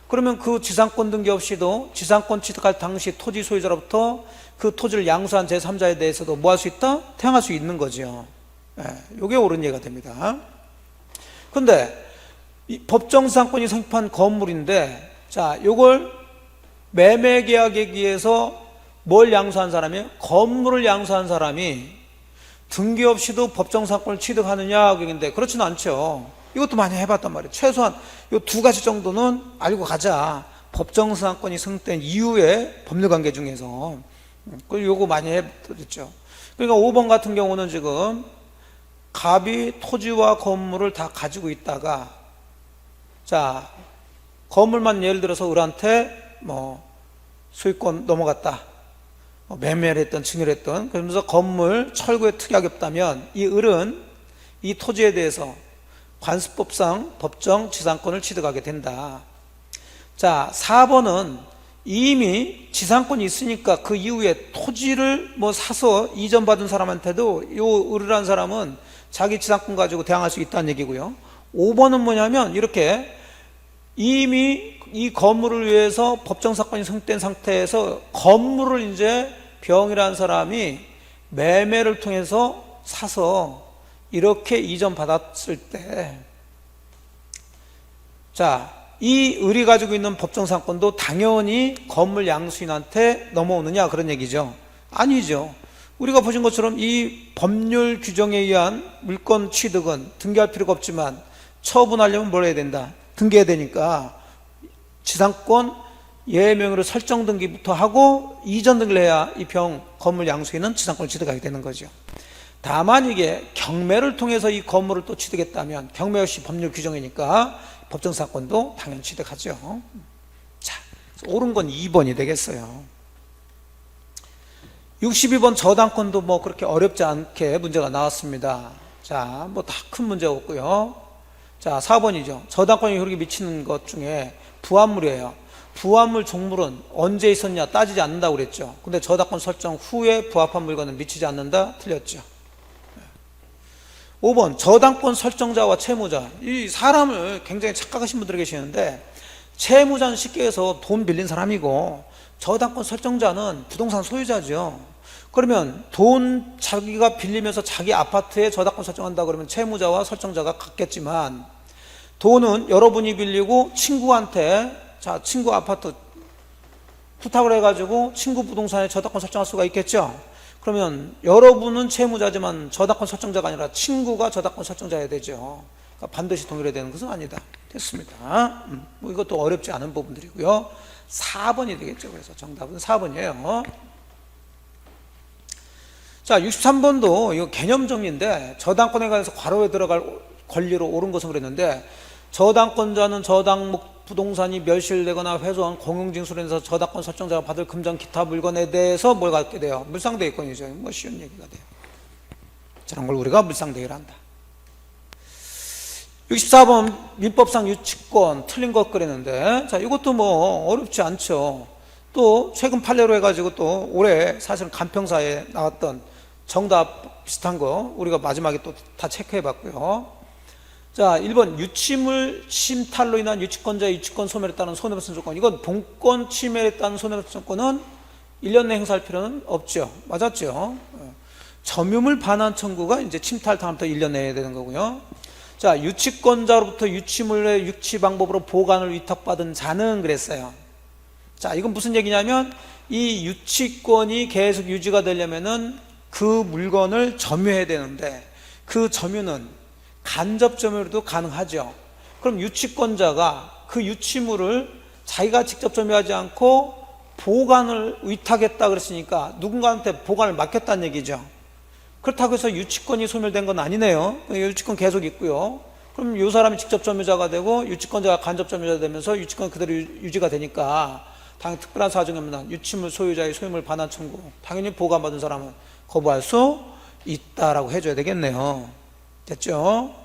그러면 그 지상권 등기 없이도 지상권 취득할 당시 토지 소유자로부터 그 토지를 양수한 제3자에 대해서도 뭐 할 수 있다? 태양할 수 있는 거죠. 이게 옳은 얘기가 됩니다. 근데 이 법정지상권이 성립한 건물인데, 자, 요걸 매매계약에 의해서 뭘 양수한 사람이에요? 건물을 양수한 사람이 등기 없이도 법정지상권을 취득하느냐 그런데 그렇지는 않죠. 이것도 많이 해봤단 말이에요. 최소한 이 두 가지 정도는 알고 가자. 법정지상권이 성립된 이후의 법률관계 중에서. 요거 많이 해드렸죠. 그러니까 5번 같은 경우는 지금 갑이 토지와 건물을 다 가지고 있다가, 자, 건물만 예를 들어서 을한테 소유권 넘어갔다, 매매를 했던 증여를 했던, 그러면서 건물 철거에 특약이 없다면 이 을은 이 토지에 대해서 관습법상 법정 지상권을 취득하게 된다. 자, 4번은 이미 지상권이 있으니까 그 이후에 토지를 사서 이전받은 사람한테도 요 을이라는 사람은 자기 지상권 가지고 대항할 수 있다는 얘기고요. 5번은 뭐냐면 이렇게 이미 이 건물을 위해서 법정사건이 성립된 상태에서 건물을 이제 병이라는 사람이 매매를 통해서 사서 이렇게 이전받았을 때, 자, 이 을이 가지고 있는 법정사건도 당연히 건물 양수인한테 넘어오느냐 그런 얘기죠. 아니죠. 우리가 보신 것처럼 이 법률 규정에 의한 물권 취득은 등기할 필요가 없지만 처분하려면 뭘 해야 된다? 등기해야 되니까 지상권 예명으로 설정 등기부터 하고 이전 등기를 해야 이 건물 양수인은 지상권을 취득하게 되는 거죠. 다만 이게 경매를 통해서 이 건물을 또 취득했다면 경매 역시 법률 규정이니까 법정사건도 당연히 취득하죠. 자, 옳은 건 2번이 되겠어요. 62번 저당권도 그렇게 어렵지 않게 문제가 나왔습니다. 자, 다 큰 문제가 없고요. 자, 4번이죠. 저당권이 효력이 미치는 것 중에 부합물이에요. 부합물 종물은 언제 있었냐 따지지 않는다고 그랬죠. 근데 저당권 설정 후에 부합한 물건은 미치지 않는다? 틀렸죠. 5번 저당권 설정자와 채무자. 이 사람을 굉장히 착각하신 분들이 계시는데, 채무자는 쉽게 해서 돈 빌린 사람이고 저당권 설정자는 부동산 소유자죠. 그러면 돈 자기가 빌리면서 자기 아파트에 저당권 설정한다 그러면 채무자와 설정자가 같겠지만, 돈은 여러분이 빌리고 친구한테, 자, 친구 아파트 부탁을 해가지고 친구 부동산에 저당권 설정할 수가 있겠죠. 그러면 여러분은 채무자지만 저당권 설정자가 아니라 친구가 저당권 설정자여야 되죠. 그러니까 반드시 동일해야 되는 것은 아니다. 됐습니다. 이것도 어렵지 않은 부분들이고요. 4번이 되겠죠. 그래서 정답은 4번이에요. 자, 63번도 이거 개념 정리인데, 저당권에 관해서 괄호에 들어갈 권리로 옳은 것은 그랬는데, 저당권자는 저당목 부동산이 멸실되거나 훼손한 공용징수로 인해서 저당권 설정자가 받을 금전 기타 물건에 대해서 뭘 갖게 돼요? 물상대위권이죠. 쉬운 얘기가 돼요. 저런 걸 우리가 물상대위를 한다. 64번 민법상 유치권 틀린 것 그랬는데, 자, 이것도 어렵지 않죠. 또 최근 판례로 해가지고 또 올해 사실은 간평사에 나왔던 정답 비슷한 거 우리가 마지막에 또 다 체크해 봤고요. 자, 1번 유치물 침탈로 인한 유치권자의 유치권 소멸에 따른 손해배상 조건. 이건 본권 침해에 따른 손해배상 조건은 1년 내에 행사할 필요는 없죠. 맞았죠? 점유물 반환 청구가 이제 침탈 다음부터 1년 내에 되는 거고요. 자, 유치권자로부터 유치물의 유치 방법으로 보관을 위탁받은 자는 그랬어요. 자, 이건 무슨 얘기냐면 이 유치권이 계속 유지가 되려면은 그 물건을 점유해야 되는데 그 점유는 간접 점유로도 가능하죠. 그럼 유치권자가 그 유치물을 자기가 직접 점유하지 않고 보관을 위탁했다 그랬으니까 누군가한테 보관을 맡겼다는 얘기죠. 그렇다고 해서 유치권이 소멸된 건 아니네요. 유치권 계속 있고요. 그럼 이 사람이 직접 점유자가 되고 유치권자가 간접 점유자가 되면서 유치권 그대로 유지가 되니까 당연히 특별한 사정에 의한 유치물 소유자의 소유물 반환 청구, 당연히 보관받은 사람은 거부할 수 있다라고 해줘야 되겠네요. 됐죠?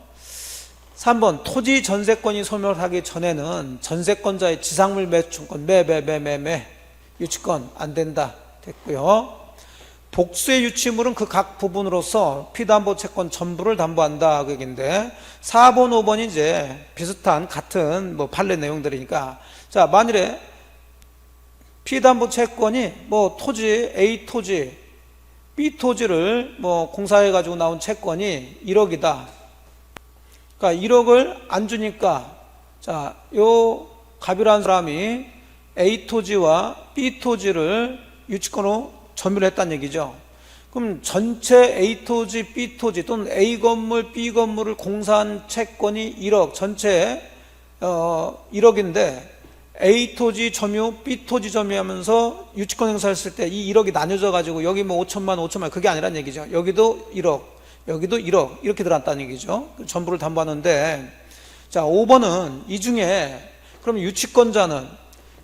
3번 토지 전세권이 소멸하기 전에는 전세권자의 지상물 매수권 매 유치권 안 된다 됐고요. 복수의 유치물은 그 각 부분으로서 피담보 채권 전부를 담보한다 그 얘기인데 4번 5번이 이제 비슷한 같은 판례 내용들이니까 자, 만일에 피담보 채권이 토지 A 토지 B 토지를 공사해 가지고 나온 채권이 1억이다. 그러니까 1억을 안 주니까 자, 요 갑이라는 사람이 A 토지와 B 토지를 유치권으로 점유를 했다는 얘기죠. 그럼 전체 A 토지, B 토지 또는 A 건물, B 건물을 공사한 채권이 1억, 전체 1억인데 A 토지 점유, B 토지 점유하면서 유치권 행사했을 때 이 1억이 나뉘어져 가지고 여기 5천만 그게 아니란 얘기죠. 여기도 1억, 여기도 1억 이렇게 들어갔다는 얘기죠. 전부를 담보하는데 자, 5번은 이 중에 그럼 유치권자는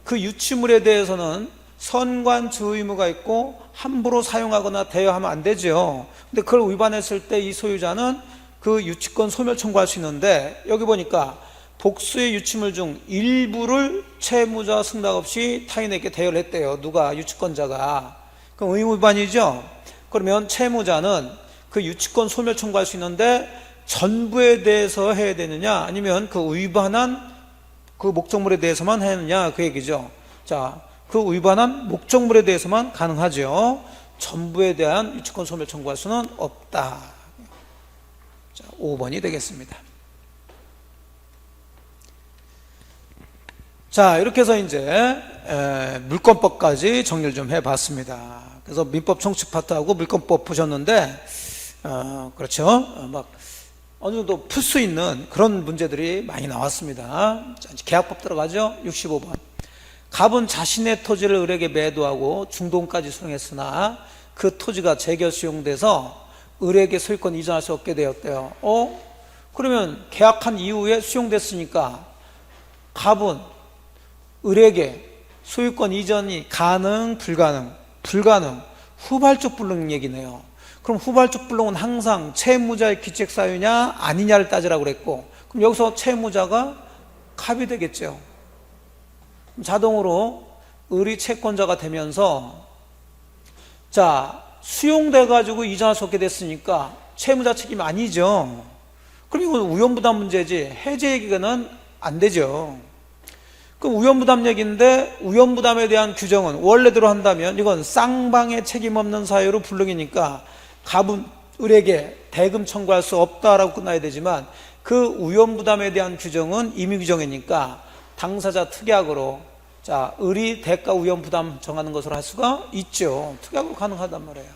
그 유치물에 대해서는 선관주 의무가 있고 함부로 사용하거나 대여하면 안 되죠. 근데 그걸 위반했을 때 이 소유자는 그 유치권 소멸 청구할 수 있는데 여기 보니까 복수의 유치물 중 일부를 채무자 승낙 없이 타인에게 대여를 했대요. 누가? 유치권자가. 그럼 의무 위반이죠. 그러면 채무자는 그 유치권 소멸 청구할 수 있는데 전부에 대해서 해야 되느냐 아니면 그 위반한 그 목적물에 대해서만 해야 되느냐 그 얘기죠. 자, 그 위반한 목적물에 대해서만 가능하죠. 전부에 대한 유치권 소멸 청구할 수는 없다. 자, 5번이 되겠습니다. 자, 이렇게 해서 이제 물권법까지 정리를 좀 해봤습니다. 그래서 민법 총칙 파트하고 물권법 보셨는데 그렇죠. 막 어느 정도 풀 수 있는 그런 문제들이 많이 나왔습니다. 자, 이제 계약법 들어가죠. 65번. 갑은 자신의 토지를 을에게 매도하고 중도금까지 수령했으나 그 토지가 재결 수용돼서 을에게 소유권 이전할 수 없게 되었대요. 그러면 계약한 이후에 수용됐으니까 갑은 을에게 소유권 이전이 가능, 불가능? 불가능. 후발적 불능 얘기네요. 그럼 후발적 불능은 항상 채무자의 귀책 사유냐 아니냐를 따지라고 그랬고 그럼 여기서 채무자가 갑이 되겠죠. 자동으로 을이 채권자가 되면서 자, 수용돼 가지고 이전할 수 없게 됐으니까 채무자 책임이 아니죠. 그럼 이건 우연부담 문제지 해제 얘기는 안 되죠. 그럼 우연부담 얘기인데 우연부담에 대한 규정은 원래대로 한다면 이건 쌍방의 책임 없는 사유로 불능이니까 갑은 을에게 대금 청구할 수 없다라고 끝나야 되지만 그 우연부담에 대한 규정은 임의규정이니까 당사자 특약으로 자, 을이 대가 우연부담 정하는 것으로 할 수가 있죠. 특약으로 가능하단 말이에요.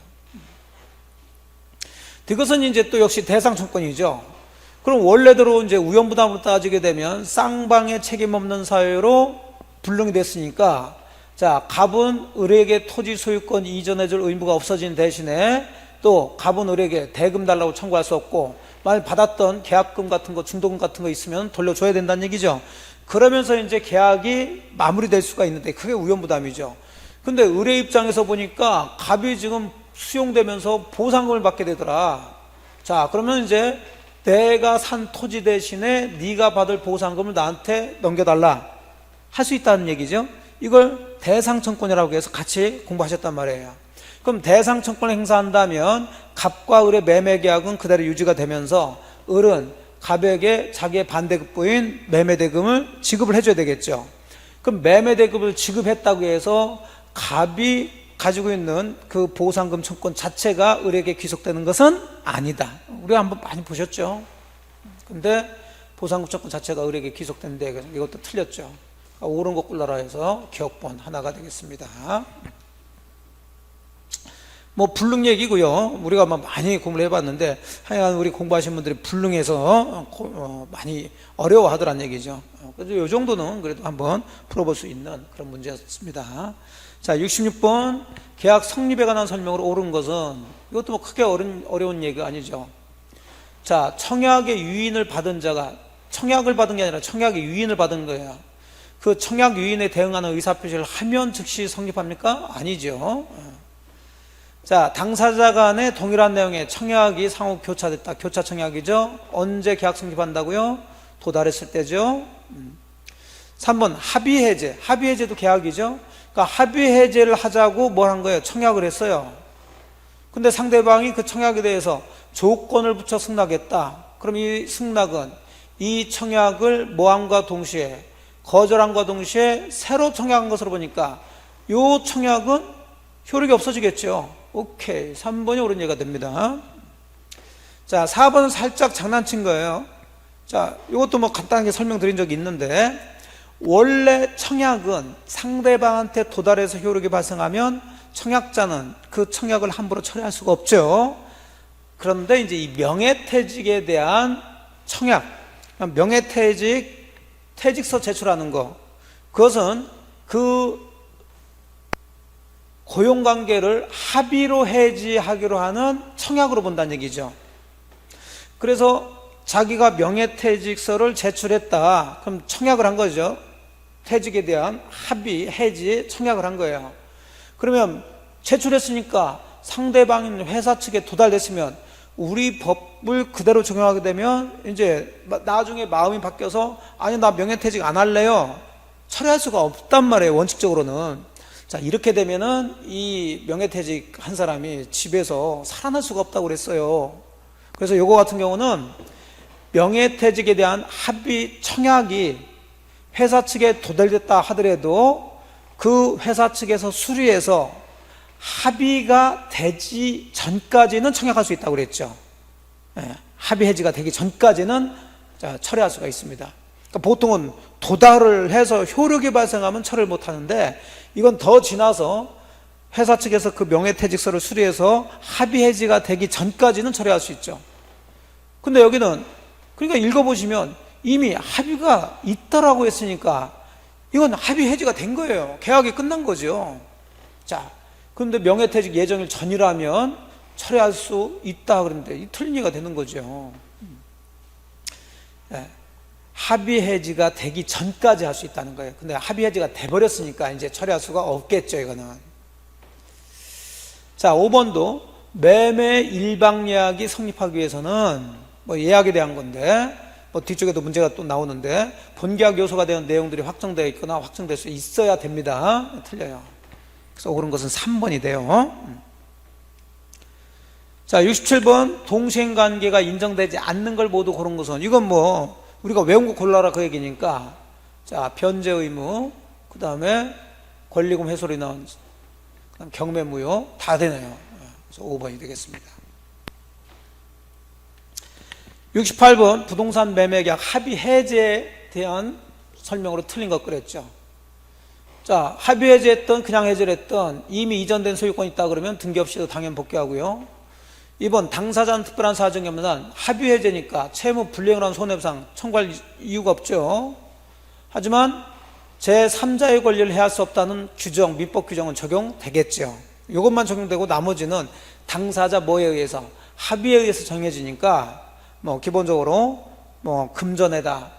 이것은 이제 또 역시 대상청권이죠. 그럼 원래대로 이제 우연부담으로 따지게 되면 쌍방의 책임 없는 사유로 불능이 됐으니까 자, 갑은 을에게 토지 소유권 이전해줄 의무가 없어진 대신에 또 갑은 을에게 대금 달라고 청구할 수 없고 만약 받았던 계약금 같은 거 중도금 같은 거 있으면 돌려줘야 된다는 얘기죠. 그러면서 이제 계약이 마무리될 수가 있는데 그게 우연부담이죠. 근데 을의 입장에서 보니까 갑이 지금 수용되면서 보상금을 받게 되더라. 자, 그러면 이제 내가 산 토지 대신에 네가 받을 보상금을 나한테 넘겨달라 할 수 있다는 얘기죠. 이걸 대상청권이라고 해서 같이 공부하셨단 말이에요. 그럼 대상청권을 행사한다면 갑과 을의 매매계약은 그대로 유지가 되면서 을은 갑에게 자기의 반대급부인 매매대금을 지급을 해줘야 되겠죠. 그럼 매매대금을 지급했다고 해서 갑이 가지고 있는 그 보상금 청권 자체가 을에게 귀속되는 것은 아니다. 우리가 한번 많이 보셨죠. 근데 보상금 청권 자체가 을에게 귀속된데 이것도 틀렸죠. 옳은 것 골라라 해서 기억본 하나가 되겠습니다. 뭐 불능 얘기고요. 우리가 많이 공부를 해봤는데 하여간 우리 공부하신 분들이 불능해서 많이 어려워하더란 얘기죠. 그래서 이 정도는 그래도 한번 풀어볼 수 있는 그런 문제였습니다. 자, 66번 계약 성립에 관한 설명으로 옳은 것은, 이것도 뭐 크게 어려운 얘기가 아니죠. 자, 청약의 유인을 받은 자가, 청약을 받은 게 아니라 청약의 유인을 받은 거예요. 그 청약 유인에 대응하는 의사표시를 하면 즉시 성립합니까? 아니죠. 자, 당사자 간에 동일한 내용의 청약이 상호 교차됐다. 교차 청약이죠. 언제 계약 성립한다고요? 도달했을 때죠. 3번 합의 해제. 합의 해제도 계약이죠. 그러니까 합의 해제를 하자고 뭘 한 거예요? 청약을 했어요. 근데 상대방이 그 청약에 대해서 조건을 붙여 승낙했다. 그럼 이 승낙은 이 청약을 모함과 동시에, 거절함과 동시에 새로 청약한 것으로 보니까 이 청약은 효력이 없어지겠죠. 오케이. 3번이 옳은 예가 됩니다. 자, 4번은 살짝 장난친 거예요. 자, 이것도 뭐 간단하게 설명드린 적이 있는데, 원래 청약은 상대방한테 도달해서 효력이 발생하면 청약자는 그 청약을 함부로 처리할 수가 없죠. 그런데 이제 이 명예퇴직에 대한 청약, 명예퇴직, 퇴직서 제출하는 거, 그것은 그 고용관계를 합의로 해지하기로 하는 청약으로 본다는 얘기죠. 그래서 자기가 명예퇴직서를 제출했다. 그럼 청약을 한 거죠. 퇴직에 대한 합의, 해지, 청약을 한 거예요. 그러면 제출했으니까 상대방인 회사 측에 도달됐으면 우리 법을 그대로 적용하게 되면 이제 나중에 마음이 바뀌어서 아니 나 명예퇴직 안 할래요. 처리할 수가 없단 말이에요. 원칙적으로는. 자, 이렇게 되면은 이 명예퇴직 한 사람이 집에서 살아날 수가 없다고 그랬어요. 그래서 요거 같은 경우는 명예퇴직에 대한 합의 청약이 회사 측에 도달됐다 하더라도 그 회사 측에서 수리해서 합의가 되지 전까지는 청약할 수 있다고 그랬죠. 예, 합의 해지가 되기 전까지는 처리할 수가 있습니다. 그러니까 보통은 도달을 해서 효력이 발생하면 처리를 못 하는데, 이건 더 지나서 회사 측에서 그 명예퇴직서를 수리해서 합의 해지가 되기 전까지는 처리할 수 있죠. 근데 여기는 그러니까 읽어보시면 이미 합의가 있다라고 했으니까 이건 합의 해지가 된 거예요. 계약이 끝난 거죠. 자, 그런데 명예퇴직 예정일 전이라면 처리할 수 있다 그러는데 이 틀린 얘기가 되는 거죠. 네. 합의 해지가 되기 전까지 할 수 있다는 거예요. 근데 합의 해지가 돼버렸으니까 이제 처리할 수가 없겠죠, 이거는. 자, 5번도 매매 일방예약이 성립하기 위해서는 뭐 예약에 대한 건데, 뭐 뒤쪽에도 문제가 또 나오는데, 본계약 요소가 되는 내용들이 확정되어 있거나 확정될 수 있어야 됩니다. 틀려요. 그래서 옳은 것은 3번이 돼요. 자, 67번 동시행관계가 인정되지 않는 걸 모두 고른 것은, 이건 뭐 우리가 외운 거 골라라 그 얘기니까, 자, 변제 의무, 그 다음에 권리금 해소로 인한 경매무효 다 되네요. 그래서 5번이 되겠습니다. 68번 부동산 매매계약 합의 해제에 대한 설명으로 틀린 것 그랬죠. 자, 합의 해제했던 그냥 해제를 했던 이미 이전된 소유권이 있다 그러면 등기 없이도 당연 복귀하고요. 2번 당사자는 특별한 사정이 없는 한 합의 해제니까 채무 불이행을 한 손해배상 청구할 이유가 없죠. 하지만 제3자의 권리를 해할 수 없다는 규정, 민법 규정은 적용되겠죠. 이것만 적용되고 나머지는 당사자 뭐에 의해서, 합의에 의해서 정해지니까 뭐 기본적으로 뭐 금전에다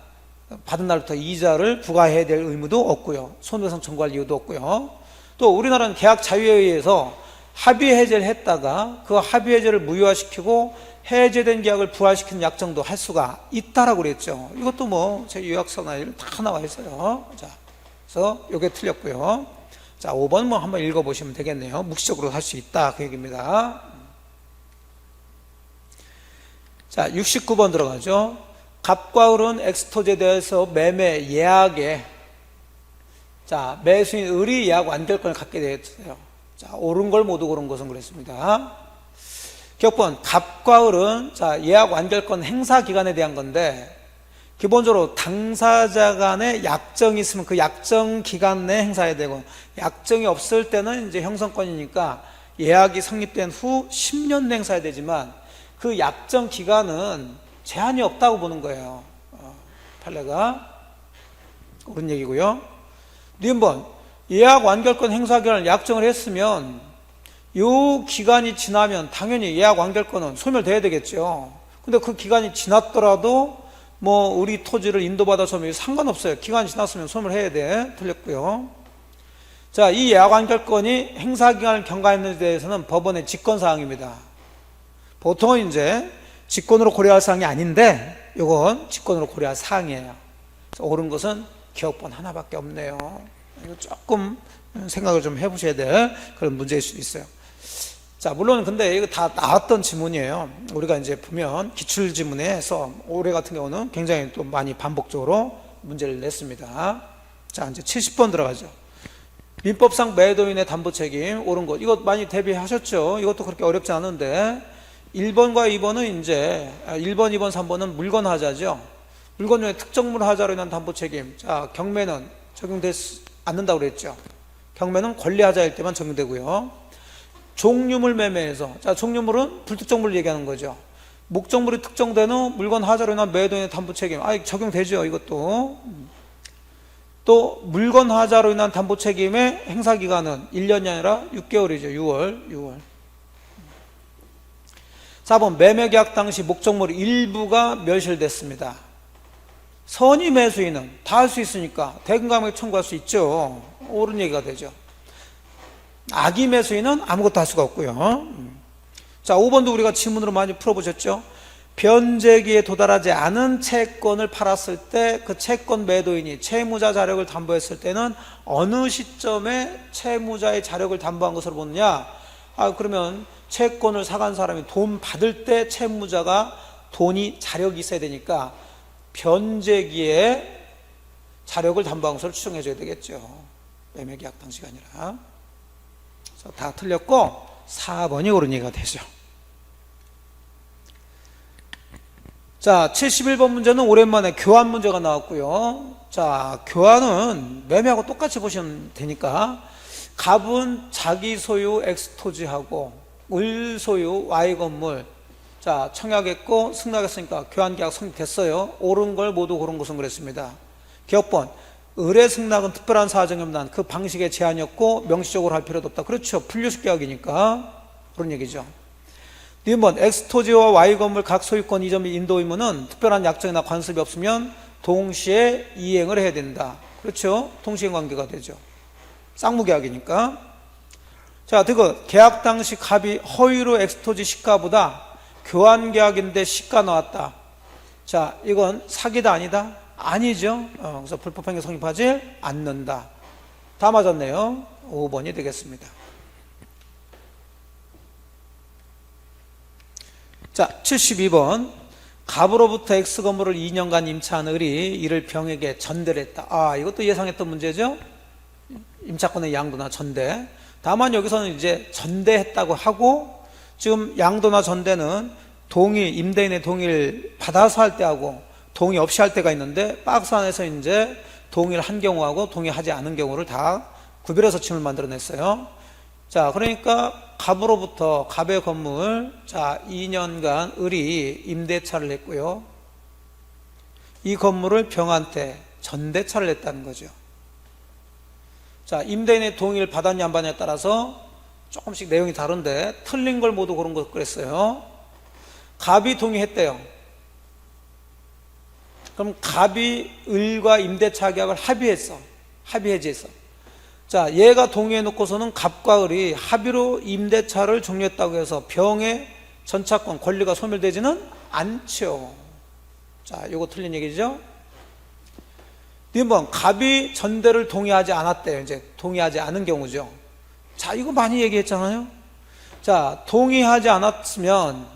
받은 날부터 이자를 부과해야 될 의무도 없고요. 손해배상 청구할 이유도 없고요. 또 우리나라는 계약 자유에 의해서 합의 해제를 했다가 그 합의 해제를 무효화시키고 해제된 계약을 부활시키는 약정도 할 수가 있다라고 그랬죠. 이것도 뭐 제 요약서나 다 나와 있어요. 자, 그래서 이게 틀렸고요. 자, 5번 뭐 한번 읽어보시면 되겠네요. 묵시적으로 할 수 있다 그 얘기입니다. 자, 69번 들어가죠. 갑과 을은 엑스토제에 대해서 매매 예약에, 자, 매수인 을이 예약 완결권을 갖게 되었어요. 자, 옳은 걸 모두 고른 것은 그랬습니다. 기억번 갑과 을은 자, 예약 완결권 행사 기간에 대한 건데 기본적으로 당사자 간에 약정이 있으면 그 약정 기간 내에 행사해야 되고 약정이 없을 때는 이제 형성권이니까 예약이 성립된 후 10년 내 행사해야 되지만 그 약정 기간은 제한이 없다고 보는 거예요. 판례가 옳은 얘기고요. 니은번 예약 완결권 행사 기간을 약정을 했으면 이 기간이 지나면 당연히 예약 완결권은 소멸돼야 되겠죠. 근데 그 기간이 지났더라도 뭐 우리 토지를 인도받아 소멸이 상관없어요. 기간이 지났으면 소멸해야 돼. 틀렸고요. 자, 이 예약 완결권이 행사 기간을 경과했는 데 대해서는 법원의 직권사항입니다. 보통은 이제 직권으로 고려할 사항이 아닌데 이건 직권으로 고려할 사항이에요. 그래서 옳은 것은 기억번 하나밖에 없네요. 이거 조금 생각을 좀 해보셔야 될 그런 문제일 수도 있어요. 자, 물론 근데 이거 다 나왔던 지문이에요. 우리가 이제 보면 기출지문에서 올해 같은 경우는 굉장히 또 많이 반복적으로 문제를 냈습니다. 자, 이제 70번 들어가죠. 민법상 매도인의 담보책임 옳은 것. 이거 많이 대비하셨죠? 이것도 그렇게 어렵지 않은데 1번과 2번은 이제 1번, 2번, 3번은 물건 하자죠. 물건 중에 특정물 하자로 인한 담보책임. 자, 경매는 적용되지 않는다고 그랬죠. 경매는 권리하자일 때만 적용되고요. 종류물 매매에서 자, 종류물은 불특정물을 얘기하는 거죠. 목적물이 특정된 후 물건 하자로 인한 매도인의 담보책임 적용되죠. 이것도 또 물건 하자로 인한 담보책임의 행사기간은 1년이 아니라 6개월이죠. 6월 4번 매매계약 당시 목적물 일부가 멸실됐습니다. 선의 매수인은 다 할 수 있으니까 대금감액 청구할 수 있죠. 옳은 얘기가 되죠. 악의 매수인은 아무것도 할 수가 없고요. 자, 5번도 우리가 지문으로 많이 풀어보셨죠. 변제기에 도달하지 않은 채권을 팔았을 때 그 채권 매도인이 채무자 자력을 담보했을 때는 어느 시점에 채무자의 자력을 담보한 것으로 보느냐. 그러면 채권을 사간 사람이 돈 받을 때 채무자가 돈이 자력이 있어야 되니까 변제기에 자력을 담보한 것을 추정해 줘야 되겠죠. 매매계약 당시가 아니라. 다 틀렸고 4번이 옳은 얘기가 되죠. 자, 71번 문제는 오랜만에 교환 문제가 나왔고요. 자, 교환은 매매하고 똑같이 보시면 되니까 갑은 자기 소유 X토지하고 을 소유 Y 건물 자, 청약했고 승낙했으니까 교환계약 성립됐어요. 옳은 걸 모두 고른 것은 그랬습니다. 기억번 을의 승낙은 특별한 사정이 없는 그 방식의 제한이었고 명시적으로 할 필요도 없다. 그렇죠. 분류식 계약이니까 그런 얘기죠. 2번 X토지와 Y건물 각 소유권 이전 및 인도 의무는 특별한 약정이나 관습이 없으면 동시에 이행을 해야 된다. 그렇죠. 동시행 관계가 되죠. 쌍무계약이니까. 자, 그리고 계약 당시 갑이 허위로 X토지 시가보다 교환계약인데 시가 나왔다. 자, 이건 사기다 아니다? 아니죠. 그래서 불법행위 성립하지 않는다. 다 맞았네요. 5번이 되겠습니다. 자, 72번 갑으로부터 X건물을 2년간 임차한 을이 이를 병에게 전대를 했다. 이것도 예상했던 문제죠. 임차권의 양도나 전대. 다만 여기서는 이제 전대했다고 하고 지금 양도나 전대는 임대인의 동의를 받아서 할 때하고 동의 없이 할 때가 있는데 박스 안에서 이제 동의를 한 경우하고 동의하지 않은 경우를 다 구별해서 침을 만들어냈어요. 자, 그러니까 갑으로부터 갑의 건물, 자, 2년간 을이 임대차를 냈고요. 이 건물을 병한테 전대차를 냈다는 거죠. 자, 임대인의 동의를 받았냐 안 받냐에 따라서 조금씩 내용이 다른데 틀린 걸 모두 고른 것 그랬어요. 갑이 동의했대요. 그럼 갑이 을과 임대차 계약을 합의해지했어. 자, 얘가 동의해 놓고서는 갑과 을이 합의로 임대차를 종료했다고 해서 병의 전차권 권리가 소멸되지는 않죠. 자, 요거 틀린 얘기죠. 2번 갑이 전대를 동의하지 않았대요. 이제 동의하지 않은 경우죠. 자, 이거 많이 얘기했잖아요. 자, 동의하지 않았으면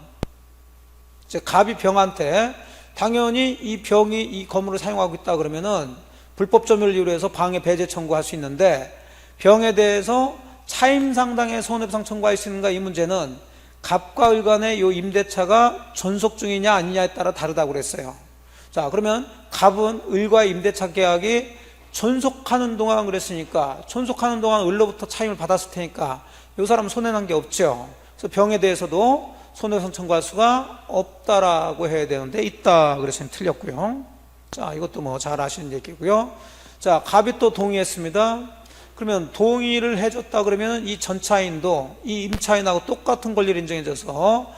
이제 갑이 병한테 당연히 이 병이 이 건물을 사용하고 있다 그러면은 불법 점유를 이유로 해서 방해 배제 청구할 수 있는데 병에 대해서 차임 상당의 손해배상 청구할 수 있는가 이 문제는 갑과 을 간의 이 임대차가 존속 중이냐 아니냐에 따라 다르다고 그랬어요. 자, 그러면 갑은 을과의 임대차 계약이 존속하는 동안 그랬으니까 존속하는 동안 을로부터 차임을 받았을 테니까 이 사람은 손해난 게 없죠. 그래서 병에 대해서도 손해배상 청구할 수가 없다라고 해야 되는데 있다 그래서 틀렸고요. 자, 이것도 뭐 잘 아시는 얘기고요. 자, 갑이 또 동의했습니다. 그러면 동의를 해줬다 그러면 이 전차인도 이 임차인하고 똑같은 권리를 인정해줘서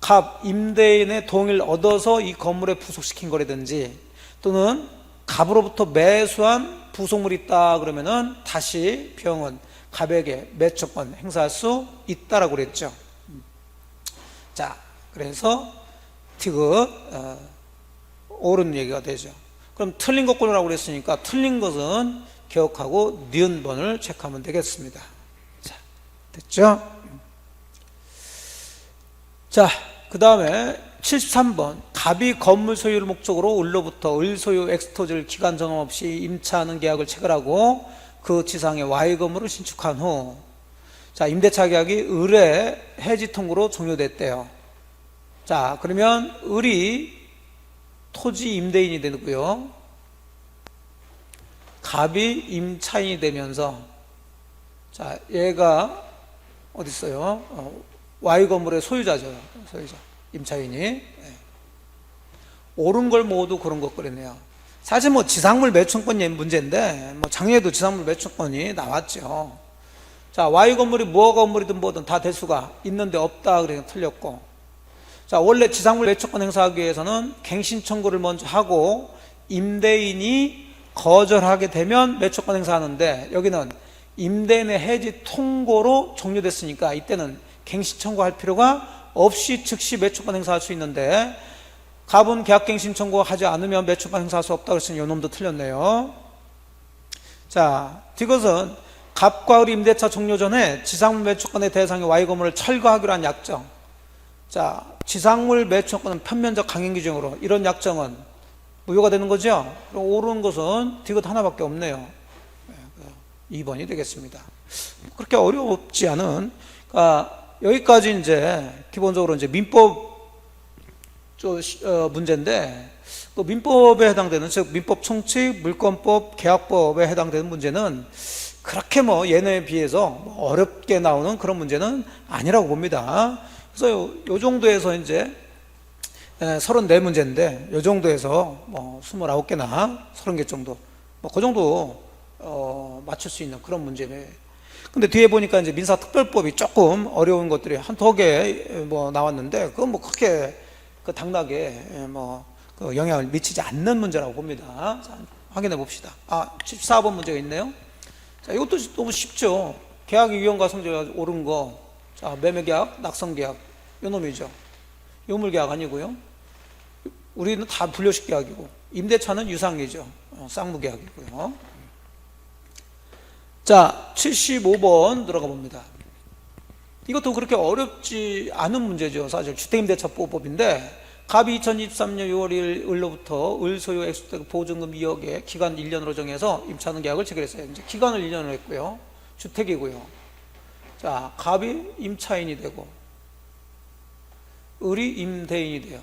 갑 임대인의 동의를 얻어서 이 건물에 부속시킨 거라든지 또는 갑으로부터 매수한 부속물이 있다 그러면은 다시 병은 갑에게 매초권 행사할 수 있다라고 그랬죠. 자, 그래서 티귿 옳은 얘기가 되죠. 그럼 틀린 것 고르라고 그랬으니까 틀린 것은 기억하고 니은 번을 체크하면 되겠습니다. 자, 됐죠? 자, 그 다음에 73번 갑이 건물 소유를 목적으로 을로부터 을 소유 엑스토지를 기간 정함 없이 임차하는 계약을 체결하고 그 지상에 Y 건물을 신축한 후 자, 임대차 계약이 을의 해지 통고로 종료됐대요. 자, 그러면 을이 토지 임대인이 되고요. 갑이 임차인이 되면서 자, 얘가 어디 있어요? Y 건물의 소유자죠. 소유자. 임차인이. 네. 옳은 걸 모두 그런 것 그랬네요. 사실 뭐 지상물 매춘권이 문제인데 뭐 작년에도 지상물 매춘권이 나왔죠. 자, Y 건물이 무허가 건물이든 뭐든 다 대수가 있는데 없다 그래서 틀렸고. 자, 원래 지상물 매춘권 행사하기 위해서는 갱신 청구를 먼저 하고 임대인이 거절하게 되면 매초권 행사하는데 여기는 임대인의 해지 통고로 종료됐으니까 이때는 갱신 청구할 필요가 없이 즉시 매초권 행사할 수 있는데 갑은 계약갱신 청구하지 않으면 매초권 행사할 수 없다 그랬으니 요놈도 틀렸네요. 자, 이것은 갑과 을이 임대차 종료 전에 지상물 매초권의 대상의 Y 건물을 철거하기로 한 약정. 자, 지상물 매초권은 편면적 강행 규정으로 이런 약정은 무효가 되는 거죠. 그럼 옳은 것은 디귿 하나밖에 없네요. 2번이 되겠습니다. 그렇게 어렵지 않은, 그러니까 여기까지 이제 기본적으로 이제 민법 문제인데 또 민법에 해당되는 즉 민법 총칙, 물권법, 계약법에 해당되는 문제는 그렇게 뭐 얘네에 비해서 뭐 어렵게 나오는 그런 문제는 아니라고 봅니다. 그래서 요 정도에서 이제 34문제인데 요 정도에서 뭐 29개나 30개 정도 뭐 그 정도 맞출 수 있는 그런 문제예요. 근데 뒤에 보니까 이제 민사특별법이 조금 어려운 것들이 한두 개 뭐 나왔는데 그건 뭐 크게 그 당락에 뭐 그 영향을 미치지 않는 문제라고 봅니다. 자, 확인해 봅시다. 14번 문제가 있네요. 자, 이것도 너무 쉽죠. 계약의 유형과 성질가 옳은 거. 자, 매매계약, 낙성계약 요 놈이죠. 유물계약 아니고요. 우리는 다 분료식 계약이고 임대차는 유상이죠. 쌍무계약이고요. 자, 75번 들어가 봅니다. 이것도 그렇게 어렵지 않은 문제죠. 사실 주택임대차보호법인데 갑이 2023년 6월 1일 을로부터 을 소유 액수택 보증금 2억에 기간 1년으로 정해서 임차하는 계약을 체결했어요. 이제 기간을 1년으로 했고요. 주택이고요. 자, 갑이 임차인이 되고 을이 임대인이 돼요.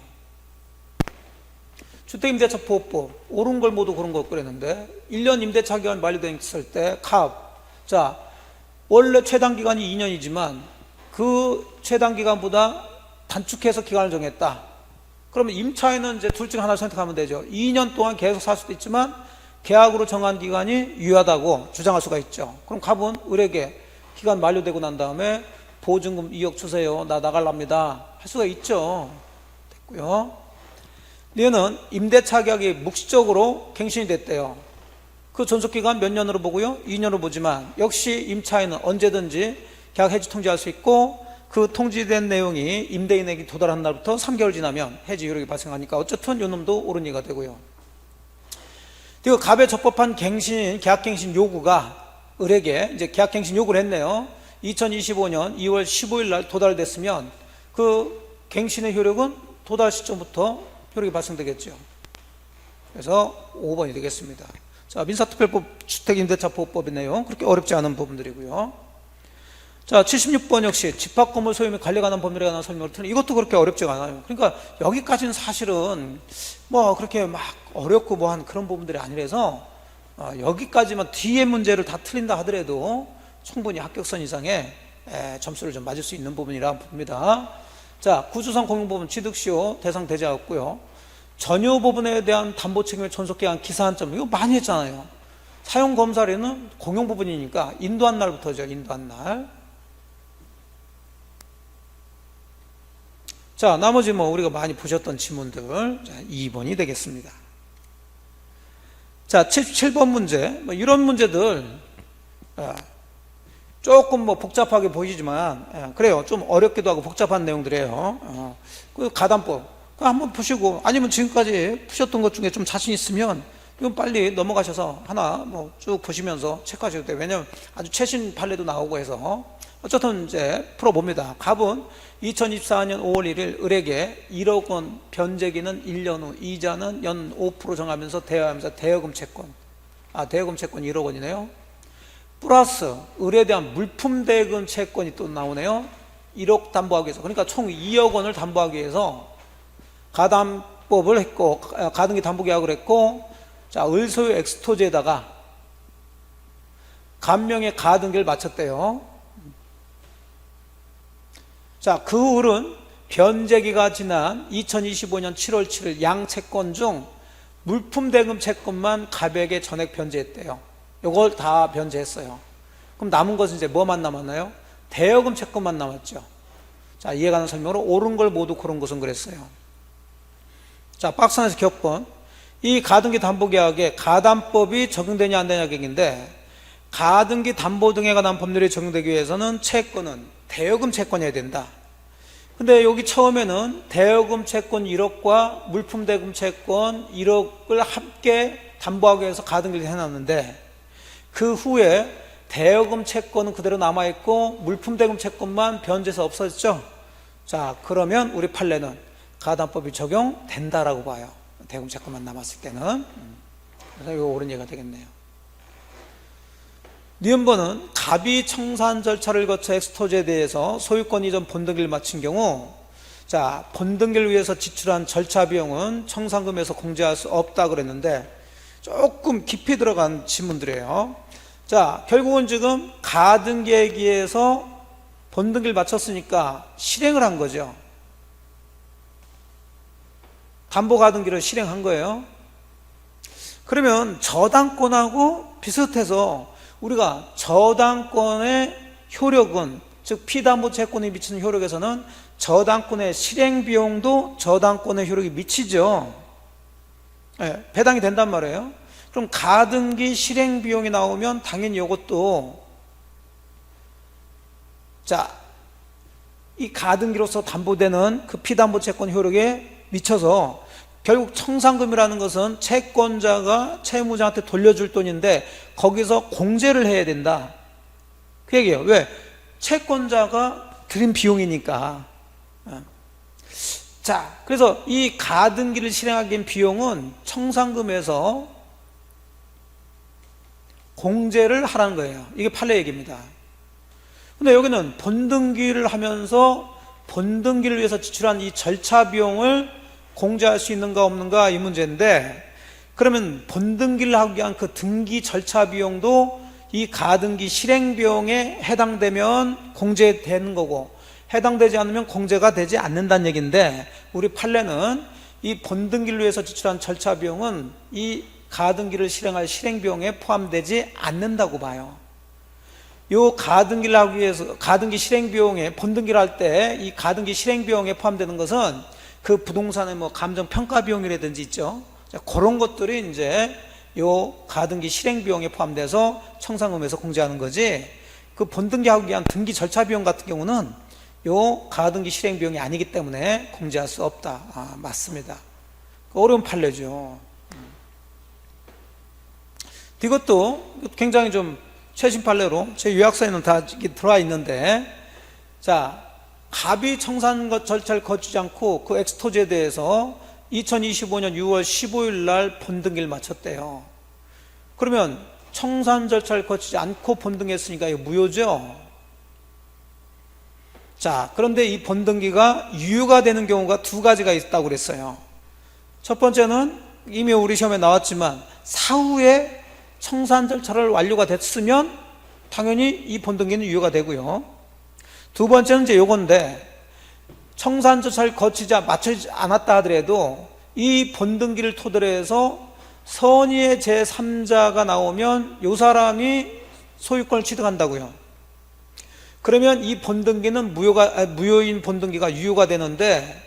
주택임대차보호법 옳은 걸 모두 그런 거 그랬는데 1년 임대차 기간 만료됐을 때 갑, 자, 원래 최단 기간이 2년이지만 그 최단 기간보다 단축해서 기간을 정했다. 그러면 임차인은 이제 둘 중 하나를 선택하면 되죠. 2년 동안 계속 살 수도 있지만 계약으로 정한 기간이 유효하다고 주장할 수가 있죠. 그럼 갑은 을에게 기간 만료되고 난 다음에 보증금 2억 주세요. 나 나갈랍니다. 할 수가 있죠. 됐고요. 얘는 임대차 계약이 묵시적으로 갱신이 됐대요. 그 존속기간 몇 년으로 보고요? 2년으로 보지만 역시 임차인은 언제든지 계약 해지 통지할 수 있고 그 통지된 내용이 임대인에게 도달한 날부터 3개월 지나면 해지 효력이 발생하니까 어쨌든 요 놈도 옳은 얘기가 되고요. 그리고 갑에 적법한 갱신, 계약갱신 요구가 을에게 이제 계약갱신 요구를 했네요. 2025년 2월 15일 날 도달됐으면 그 갱신의 효력은 도달 시점부터 효력이 발생되겠죠. 그래서 5번이 되겠습니다. 자, 민사특별법 주택임대차보호법의 내용 그렇게 어렵지 않은 부분들이고요. 자, 76번 역시 집합건물 소유 및 관리에 관한 법률에 관한 설명을 드리는, 이것도 그렇게 어렵지가 않아요. 그러니까 여기까지는 사실은 뭐 그렇게 막 어렵고 뭐 한 그런 부분들이 아니라서 여기까지만 뒤에 문제를 다 틀린다 하더라도 충분히 합격선 이상의 점수를 좀 맞을 수 있는 부분이라 봅니다. 자, 구조상 공용부분 취득시효 대상 되지 않았고요. 전유 부분에 대한 담보 책임의 존속기한 기사 한 점, 이거 많이 했잖아요. 사용 검사료는 공용 부분이니까 인도한 날부터죠. 인도한 날. 자, 나머지 뭐 우리가 많이 보셨던 지문들, 자, 2번이 되겠습니다. 자, 77번 문제, 뭐 이런 문제들 조금 뭐 복잡하게 보이지만 그래요. 좀 어렵기도 하고 복잡한 내용들이에요. 그 가담법 한번 보시고, 아니면 지금까지 푸셨던 것 중에 좀 자신 있으면 이건 빨리 넘어가셔서 하나 뭐 쭉 보시면서 체크하셔도 돼요. 왜냐면 아주 최신 판례도 나오고 해서. 어쨌든 이제 풀어봅니다. 갑은 2024년 5월 1일 을에게 1억 원 변제기는 1년 후 이자는 연 5% 정하면서 대여하면서 대여금 채권, 대여금 채권 1억 원이네요. 플러스 을에 대한 물품 대금 채권이 또 나오네요. 1억 담보하기 위해서. 그러니까 총 2억 원을 담보하기 위해서 가담법을 했고, 가등기 담보계약을 했고, 자, 을 소유 엑스토지에다가 감명의 가등기를 마쳤대요. 자, 그 을은 변제기가 지난 2025년 7월 7일 양 채권 중 물품 대금 채권만 갑에게 전액 변제했대요. 이걸 다 변제했어요. 그럼 남은 것은 이제 뭐만 남았나요? 대여금 채권만 남았죠. 자, 이해가는 설명으로 옳은 걸 모두 고른 것은 그랬어요. 자, 박스 안에서 격번. 이 가등기 담보계약에 가담법이 적용되냐 안 되냐 얘기인데, 가등기 담보 등에 관한 법률이 적용되기 위해서는 채권은 대여금 채권이어야 된다. 근데 여기 처음에는 대여금 채권 1억과 물품 대금 채권 1억을 함께 담보하기 위해서 가등기를 해놨는데, 그 후에 대여금 채권은 그대로 남아있고 물품 대금 채권만 변제해서 없어졌죠. 자, 그러면 우리 판례는 가담법이 적용된다라고 봐요. 대여금 채권만 남았을 때는. 그래서 이거 옳은 예가 되겠네요. 니은번은 갑이 청산 절차를 거쳐 엑스토지에 대해서 소유권 이전 본등기를 마친 경우, 자, 본등기를 위해서 지출한 절차 비용은 청산금에서 공제할 수 없다 그랬는데, 조금 깊이 들어간 지문들이에요. 자, 결국은 지금 가등기에 의해서 본등기를 마쳤으니까 실행을 한 거죠. 담보 가등기를 실행한 거예요. 그러면 저당권하고 비슷해서 우리가 저당권의 효력은, 즉 피담보 채권에 미치는 효력에서는 저당권의 실행 비용도 저당권의 효력이 미치죠. 배당이 된단 말이에요. 그럼 가등기 실행 비용이 나오면 당연히 이것도, 자, 이 가등기로서 담보되는 그 피담보 채권 효력에 미쳐서 결국 청산금이라는 것은 채권자가 채무자한테 돌려줄 돈인데 거기서 공제를 해야 된다, 그 얘기예요. 왜? 채권자가 들인 비용이니까. 자, 그래서 이 가등기를 실행하기 위한 비용은 청산금에서 공제를 하라는 거예요. 이게 판례 얘기입니다. 근데 여기는 본등기를 하면서 본등기를 위해서 지출한 이 절차 비용을 공제할 수 있는가 없는가 이 문제인데, 그러면 본등기를 하기 위한 그 등기 절차 비용도 이 가등기 실행 비용에 해당되면 공제되는 거고, 해당되지 않으면 공제가 되지 않는다는 얘기인데, 우리 판례는 이 본등기를 위해서 지출한 절차 비용은 이 가등기를 실행할 실행 비용에 포함되지 않는다고 봐요. 요 가등기를 하기 위해서 가등기 실행 비용에, 본등기를 할 때 이 가등기 실행 비용에 포함되는 것은 그 부동산의 뭐 감정 평가 비용이라든지 있죠. 자, 그런 것들이 이제 요 가등기 실행 비용에 포함돼서 청산금에서 공제하는 거지, 그 본등기 하기 위한 등기 절차 비용 같은 경우는 요 가등기 실행 비용이 아니기 때문에 공제할 수 없다. 맞습니다. 어려운 판례죠. 이것도 굉장히 좀 최신 판례로 제 요약서에는 다 들어와 있는데, 자, 갑이 청산 절차를 거치지 않고 그 엑스토지에 대해서 2025년 6월 15일 날 본등기를 마쳤대요. 그러면 청산 절차를 거치지 않고 본등했으니까 이거 무효죠. 자, 그런데 이 본등기가 유효가 되는 경우가 두 가지가 있다고 그랬어요. 첫 번째는 이미 우리 시험에 나왔지만 사후에 청산 절차를 완료가 됐으면 당연히 이 본등기는 유효가 되고요. 두 번째는 이제 요건데, 청산 절차를 마치지 않았다 하더라도 이 본등기를 토대로 해서 선의의 제3자가 나오면 이 사람이 소유권을 취득한다고요. 그러면 이 본등기는 무효인 본등기가 유효가 되는데,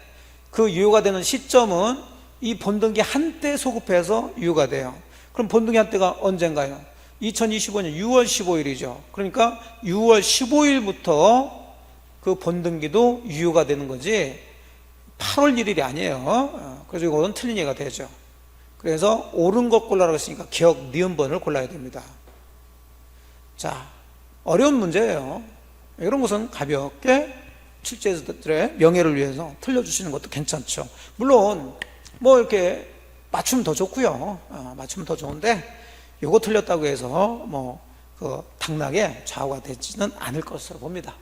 그 유효가 되는 시점은 이 본등기 한때 소급해서 유효가 돼요. 그럼 본등기 한때가 언젠가요? 2025년 6월 15일이죠. 그러니까 6월 15일부터 그 본등기도 유효가 되는 거지 8월 1일이 아니에요. 그래서 이거는 틀린 얘기가 되죠. 그래서 옳은 것 골라라고 했으니까 기억, 니은번을 골라야 됩니다. 자, 어려운 문제예요. 이런 것은 가볍게 출제자들의 명예를 위해서 틀려주시는 것도 괜찮죠. 물론 뭐 이렇게 맞추면 더 좋고요. 맞추면 더 좋은데 이거 틀렸다고 해서 그 당락에 좌우가 되지는 않을 것으로 봅니다.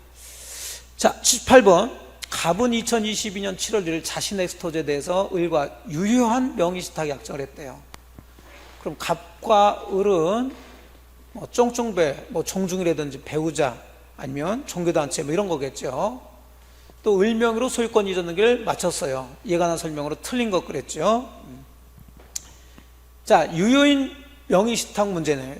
자, 78번. 갑은 2022년 7월 1일 자신의 엑스토제에 대해서 을과 유효한 명의신탁 약정을 했대요. 그럼 갑과 을은 쫑쫑배, 종중이라든지 배우자, 아니면 종교단체 이런 거겠죠. 또 을명의로 소유권 이전 등기를 마쳤어요. 이에 관한 설명으로 틀린 것 그랬죠. 자, 유효인 명의신탁 문제네.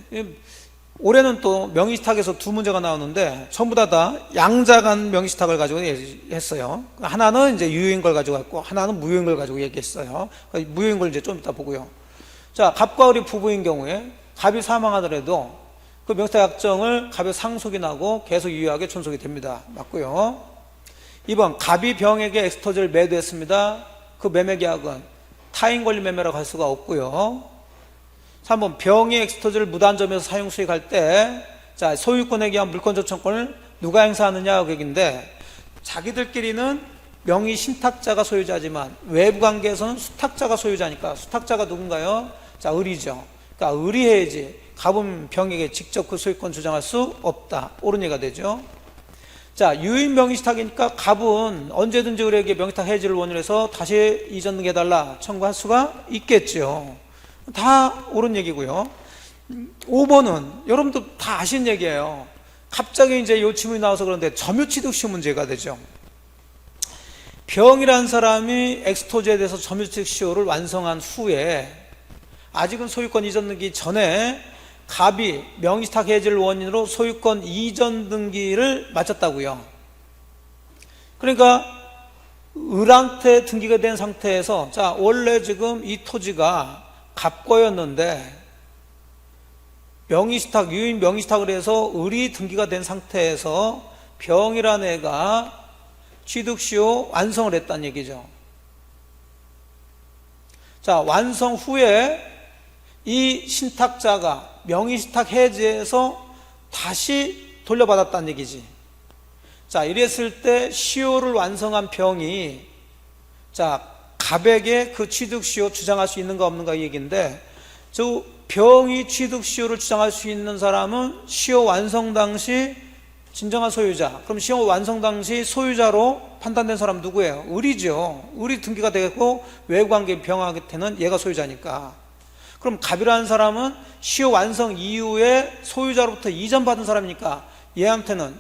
올해는 또 명의신탁에서 두 문제가 나오는데 전부 다 양자간 명의신탁을 가지고 했어요. 하나는 이제 유효인 걸 가지고 갔고 하나는 무효인 걸 가지고 얘기했어요. 무효인 걸 이제 좀 이따 보고요. 자, 갑과 을이 부부인 경우에 갑이 사망하더라도 그 명의신탁 약정을 갑의 상속이 나고 계속 유효하게 존속이 됩니다. 맞고요. 2번, 갑이 병에게 엑스토제를 매도했습니다. 그 매매 계약은 타인 권리 매매라고 할 수가 없고요. 3번, 병이 엑스토제를 무단점에서 사용 수익할 때, 자, 소유권에 의한 물권 조청권을 누가 행사하느냐 그 얘기인데, 자기들끼리는 명의 신탁자가 소유자지만 외부 관계에서는 수탁자가 소유자니까 수탁자가 누군가요? 자, 을이죠. 그러니까 을이 해야지 갑은 병에게 직접 그 소유권 주장할 수 없다. 옳은 얘기가 되죠. 자, 유효인 명의신탁이니까 갑은 언제든지 을에게 명의신탁 해지를 원인으로 해서 다시 이전 등기해달라 청구할 수가 있겠죠. 다 옳은 얘기고요. 5번은 여러분도 다 아신 얘기예요. 갑자기 이제 요 질문이 나와서 그런데 점유취득시효 문제가 되죠. 병이라는 사람이 엑스토제에 대해서 점유취득시효를 완성한 후에 아직은 소유권 이전 등기 전에 갑이 명의신탁 해지를 원인으로 소유권 이전 등기를 마쳤다고요. 그러니까 을한테 등기가 된 상태에서, 자, 원래 지금 이 토지가 갑 거였는데 명의신탁, 유효인 명의신탁을 해서 을이 등기가 된 상태에서 병이라는 애가 취득시효 완성을 했다는 얘기죠. 자, 완성 후에 이 신탁자가 명의신탁 해지해서 다시 돌려받았다는 얘기지. 자, 이랬을 때 시효를 완성한 병이, 자, 갑에게 그 취득시효 주장할 수 있는가 없는가 이 얘기인데, 저 병이 취득시효를 주장할 수 있는 사람은 시효 완성 당시 진정한 소유자. 그럼 시효 완성 당시 소유자로 판단된 사람 누구예요? 을이죠. 을이 등기가 되고 외부관계 병한테는 얘가 소유자니까. 그럼 갑이라는 사람은 시효 완성 이후에 소유자로부터 이전받은 사람이니까 얘한테는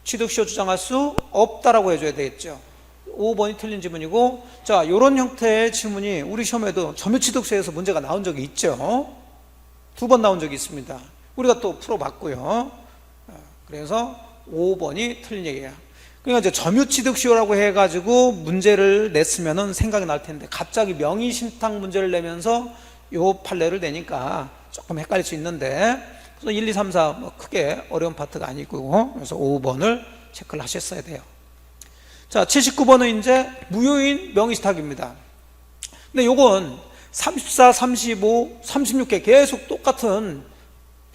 취득시효 주장할 수 없다라고 해줘야 되겠죠. 5번이 틀린 질문이고, 자, 이런 형태의 질문이 우리 시험에도 점유취득세에서 문제가 나온 적이 있죠. 2번 나온 적이 있습니다. 우리가 또 풀어봤고요. 그래서 5번이 틀린 얘기예요. 그러니까 이제 점유취득시효라고 해가지고 문제를 냈으면은 생각이 날 텐데 갑자기 명의신탁 문제를 내면서 요 판례를 내니까 조금 헷갈릴 수 있는데, 그래서 1, 2, 3, 4 뭐 크게 어려운 파트가 아니고, 그래서 5번을 체크를 하셨어야 돼요. 자, 79번은 이제 무효인 명의신탁입니다. 근데 요건 34, 35, 36개 계속 똑같은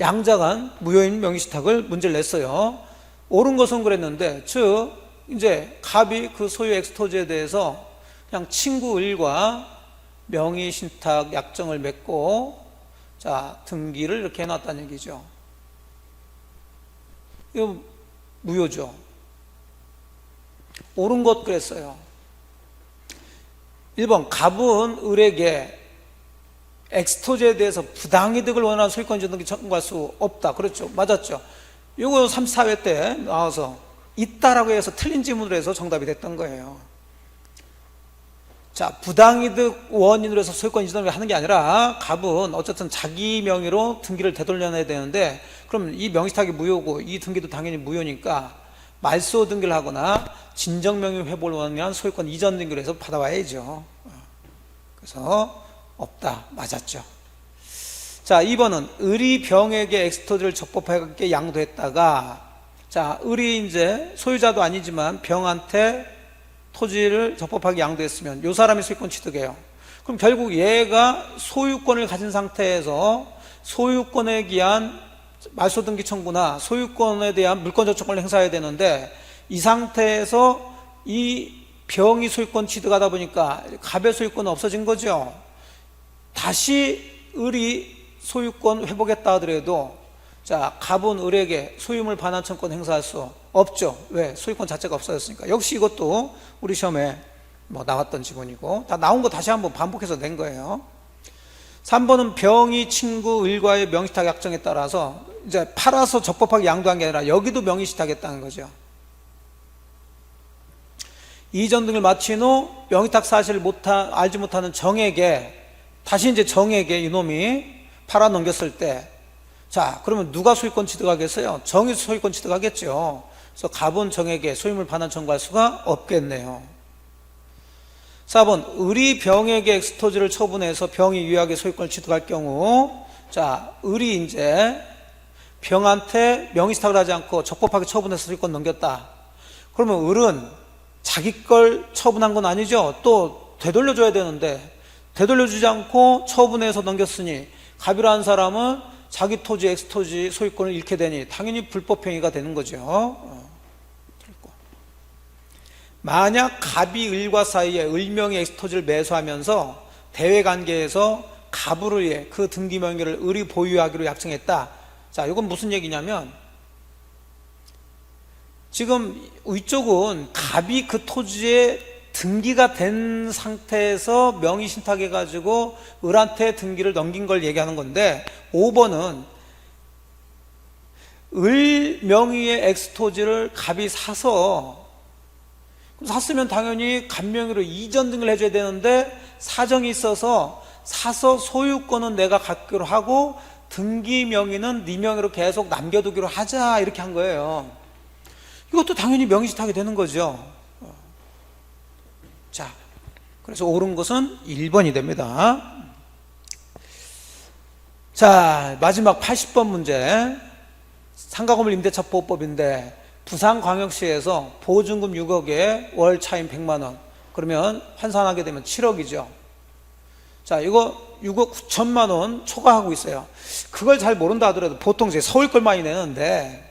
양자간 무효인 명의신탁을 문제를 냈어요. 옳은 것은 그랬는데, 즉 이제 갑이 그 소유 엑스토제에 대해서 그냥 친구 을과 명의신탁 약정을 맺고, 자, 등기를 이렇게 해놨다는 얘기죠. 이거 무효죠. 옳은 것 그랬어요. 1번 갑은 을에게 엑스토즈에 대해서 부당이득을 원하는 소유권자 등기 청구할 수 없다. 그렇죠. 맞았죠. 이거 34회 때 나와서 있다라고 해서 틀린 질문을 해서 정답이 됐던 거예요. 자, 부당이득 원인으로 해서 소유권 이전을 하는 게 아니라 갑은 어쨌든 자기 명의로 등기를 되돌려내야 되는데, 그럼 이 명의탁이 무효고 이 등기도 당연히 무효니까 말소 등기를 하거나 진정명의 회복을 원하면 소유권 이전 등기를 해서 받아와야죠. 그래서 없다. 맞았죠. 자, 2번은 을이 병에게 엑스토즈를 적법하게 양도했다가, 자, 을이 이제 소유자도 아니지만 병한테 토지를 적법하게 양도했으면 이 사람이 소유권 취득해요. 그럼 결국 얘가 소유권을 가진 상태에서 소유권에 기한 말소등기 청구나 소유권에 대한 물권적 조건을 행사해야 되는데, 이 상태에서 이 병이 소유권 취득하다 보니까 갑의 소유권은 없어진 거죠. 다시 을이 소유권 회복했다 하더라도, 자, 갑은 을에게 소유물 반환 청구권 행사할 수 없죠. 왜? 소유권 자체가 없어졌으니까. 역시 이것도 우리 시험에 나왔던 지문이고, 다 나온 거 다시 한번 반복해서 낸 거예요. 3번은 병이 친구 을과의 명의신탁 약정에 따라서 이제 팔아서 적법하게 양도한 게 아니라 여기도 명의신탁했다는 거죠. 이전 등을 마친 후 명의탁 사실을 알지 못하는 정에게, 다시 이제 정에게 이놈이 팔아 넘겼을 때, 자, 그러면 누가 소유권 취득하겠어요? 정이 소유권 취득하겠죠. 그래서 갑은 정에게 소유물 반환 청구할 수가 없겠네요. 4번, 을이 병에게 엑스토즈를 처분해서 병이 유효하게 소유권을 취득할 경우, 자, 을이 이제 병한테 명의신탁을 하지 않고 적법하게 처분해서 소유권 넘겼다. 그러면 을은 자기 걸 처분한 건 아니죠. 또 되돌려줘야 되는데 되돌려주지 않고 처분해서 넘겼으니 갑이라는 사람은 자기 토지 엑스토지 소유권을 잃게 되니 당연히 불법행위가 되는 거죠. 만약 갑이 을과 사이에 을명의 엑스토지를 매수하면서 대외관계에서 갑을 위해 그 등기 명의를 을이 보유하기로 약정했다. 자, 이건 무슨 얘기냐면, 지금 위쪽은 갑이 그 토지에 등기가 된 상태에서 명의 신탁해가지고 을한테 등기를 넘긴 걸 얘기하는 건데, 5번은 을 명의의 엑스토지를 갑이 샀으면 당연히 갑 명의로 이전 등을 해줘야 되는데, 사정이 있어서 사서 소유권은 내가 갖기로 하고 등기 명의는 네 명의로 계속 남겨두기로 하자, 이렇게 한 거예요. 이것도 당연히 명의신탁이 되는 거죠. 자, 그래서 옳은 것은 1번이 됩니다. 자, 마지막 80번 문제. 상가건물 임대차 보호법인데 부산광역시에서 보증금 6억에 월 차임 100만 원, 그러면 환산하게 되면 7억이죠. 자, 이거 6억 9천만 원 초과하고 있어요. 그걸 잘 모른다 하더라도 보통 이제 서울 걸 많이 내는데,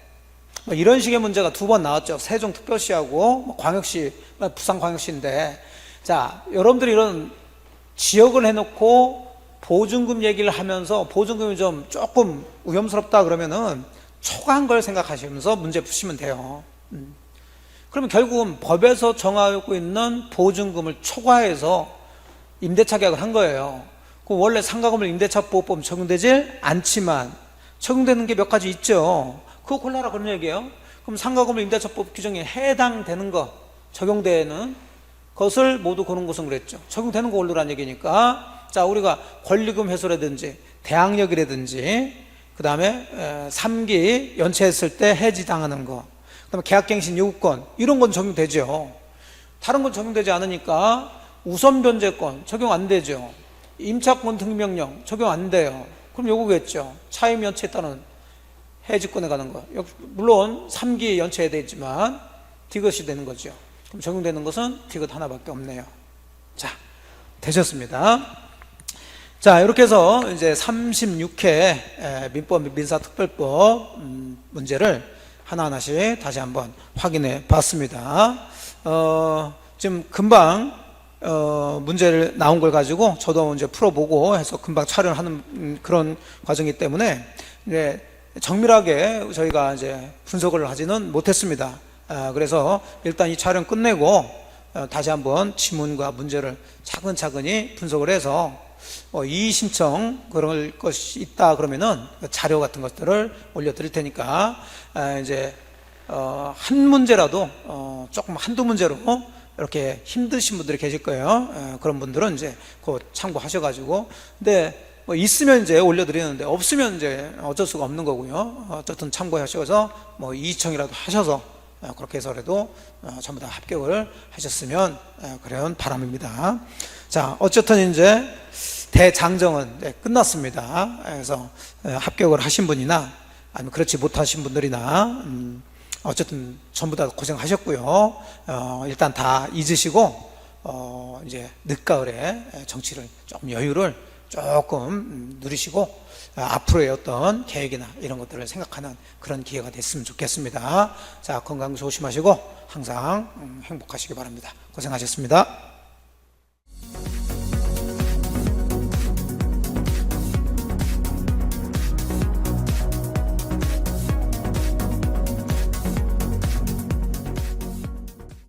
이런 식의 문제가 2번 나왔죠. 세종특별시하고 광역시, 부산광역시인데, 자, 여러분들이 이런 지역을 해놓고 보증금 얘기를 하면서 보증금이 좀 조금 위험스럽다 그러면은 초과한 걸 생각하시면서 문제 푸시면 돼요. 그러면 결국은 법에서 정하고 있는 보증금을 초과해서 임대차 계약을 한 거예요. 그럼 원래 상가건물 임대차 보호법 적용되지 않지만 적용되는 게 몇 가지 있죠. 그거 골라라 그런 얘기예요. 그럼 상가건물 임대차법 규정에 해당되는 거, 적용되는 것을 모두 고른 것은 그랬죠. 적용되는 거 고르라는 얘기니까, 자, 우리가 권리금 회수라든지 대항력이라든지, 그 다음에 3기 연체했을 때 해지당하는 거, 그 다음에 계약갱신 요구권, 이런 건 적용되죠. 다른 건 적용되지 않으니까 우선변제권 적용 안 되죠. 임차권 등기명령 적용 안 돼요. 그럼 요거겠죠. 차임 연체에 따른 해지권에 가는 거. 물론 3기 연체해야 되지만 디귿이 되는 거죠. 그럼 적용되는 것은 디귿 하나밖에 없네요. 자, 되셨습니다. 자, 이렇게 해서 이제 36회 민법 민사특별법 문제를 하나하나씩 다시 한번 확인해 봤습니다. 지금 금방 문제를 나온 걸 가지고 저도 이제 풀어보고 해서 금방 촬영하는 그런 과정이기 때문에 이제 정밀하게 저희가 이제 분석을 하지는 못했습니다. 그래서 일단 이 촬영 끝내고 다시 한번 지문과 문제를 차근차근히 분석을 해서 이의 신청 그럴 것이 있다 그러면은 자료 같은 것들을 올려드릴 테니까 이제 한 문제라도 조금 한두 문제로 이렇게 힘드신 분들이 계실 거예요. 그런 분들은 이제 그 참고하셔가지고, 근데 뭐 있으면 이제 올려드리는데 없으면 이제 어쩔 수가 없는 거고요. 어쨌든 참고하셔서 뭐 이의청이라도 하셔서 그렇게 해서라도 전부 다 합격을 하셨으면 그런 바람입니다. 자, 어쨌든 이제 대장정은 끝났습니다. 그래서 합격을 하신 분이나 아니면 그렇지 못하신 분들이나 어쨌든 전부 다 고생하셨고요. 일단 다 잊으시고 이제 늦가을에 정치를 조금 여유를 조금 누리시고 앞으로의 어떤 계획이나 이런 것들을 생각하는 그런 기회가 됐으면 좋겠습니다. 자, 건강 조심하시고 항상 행복하시기 바랍니다. 고생하셨습니다.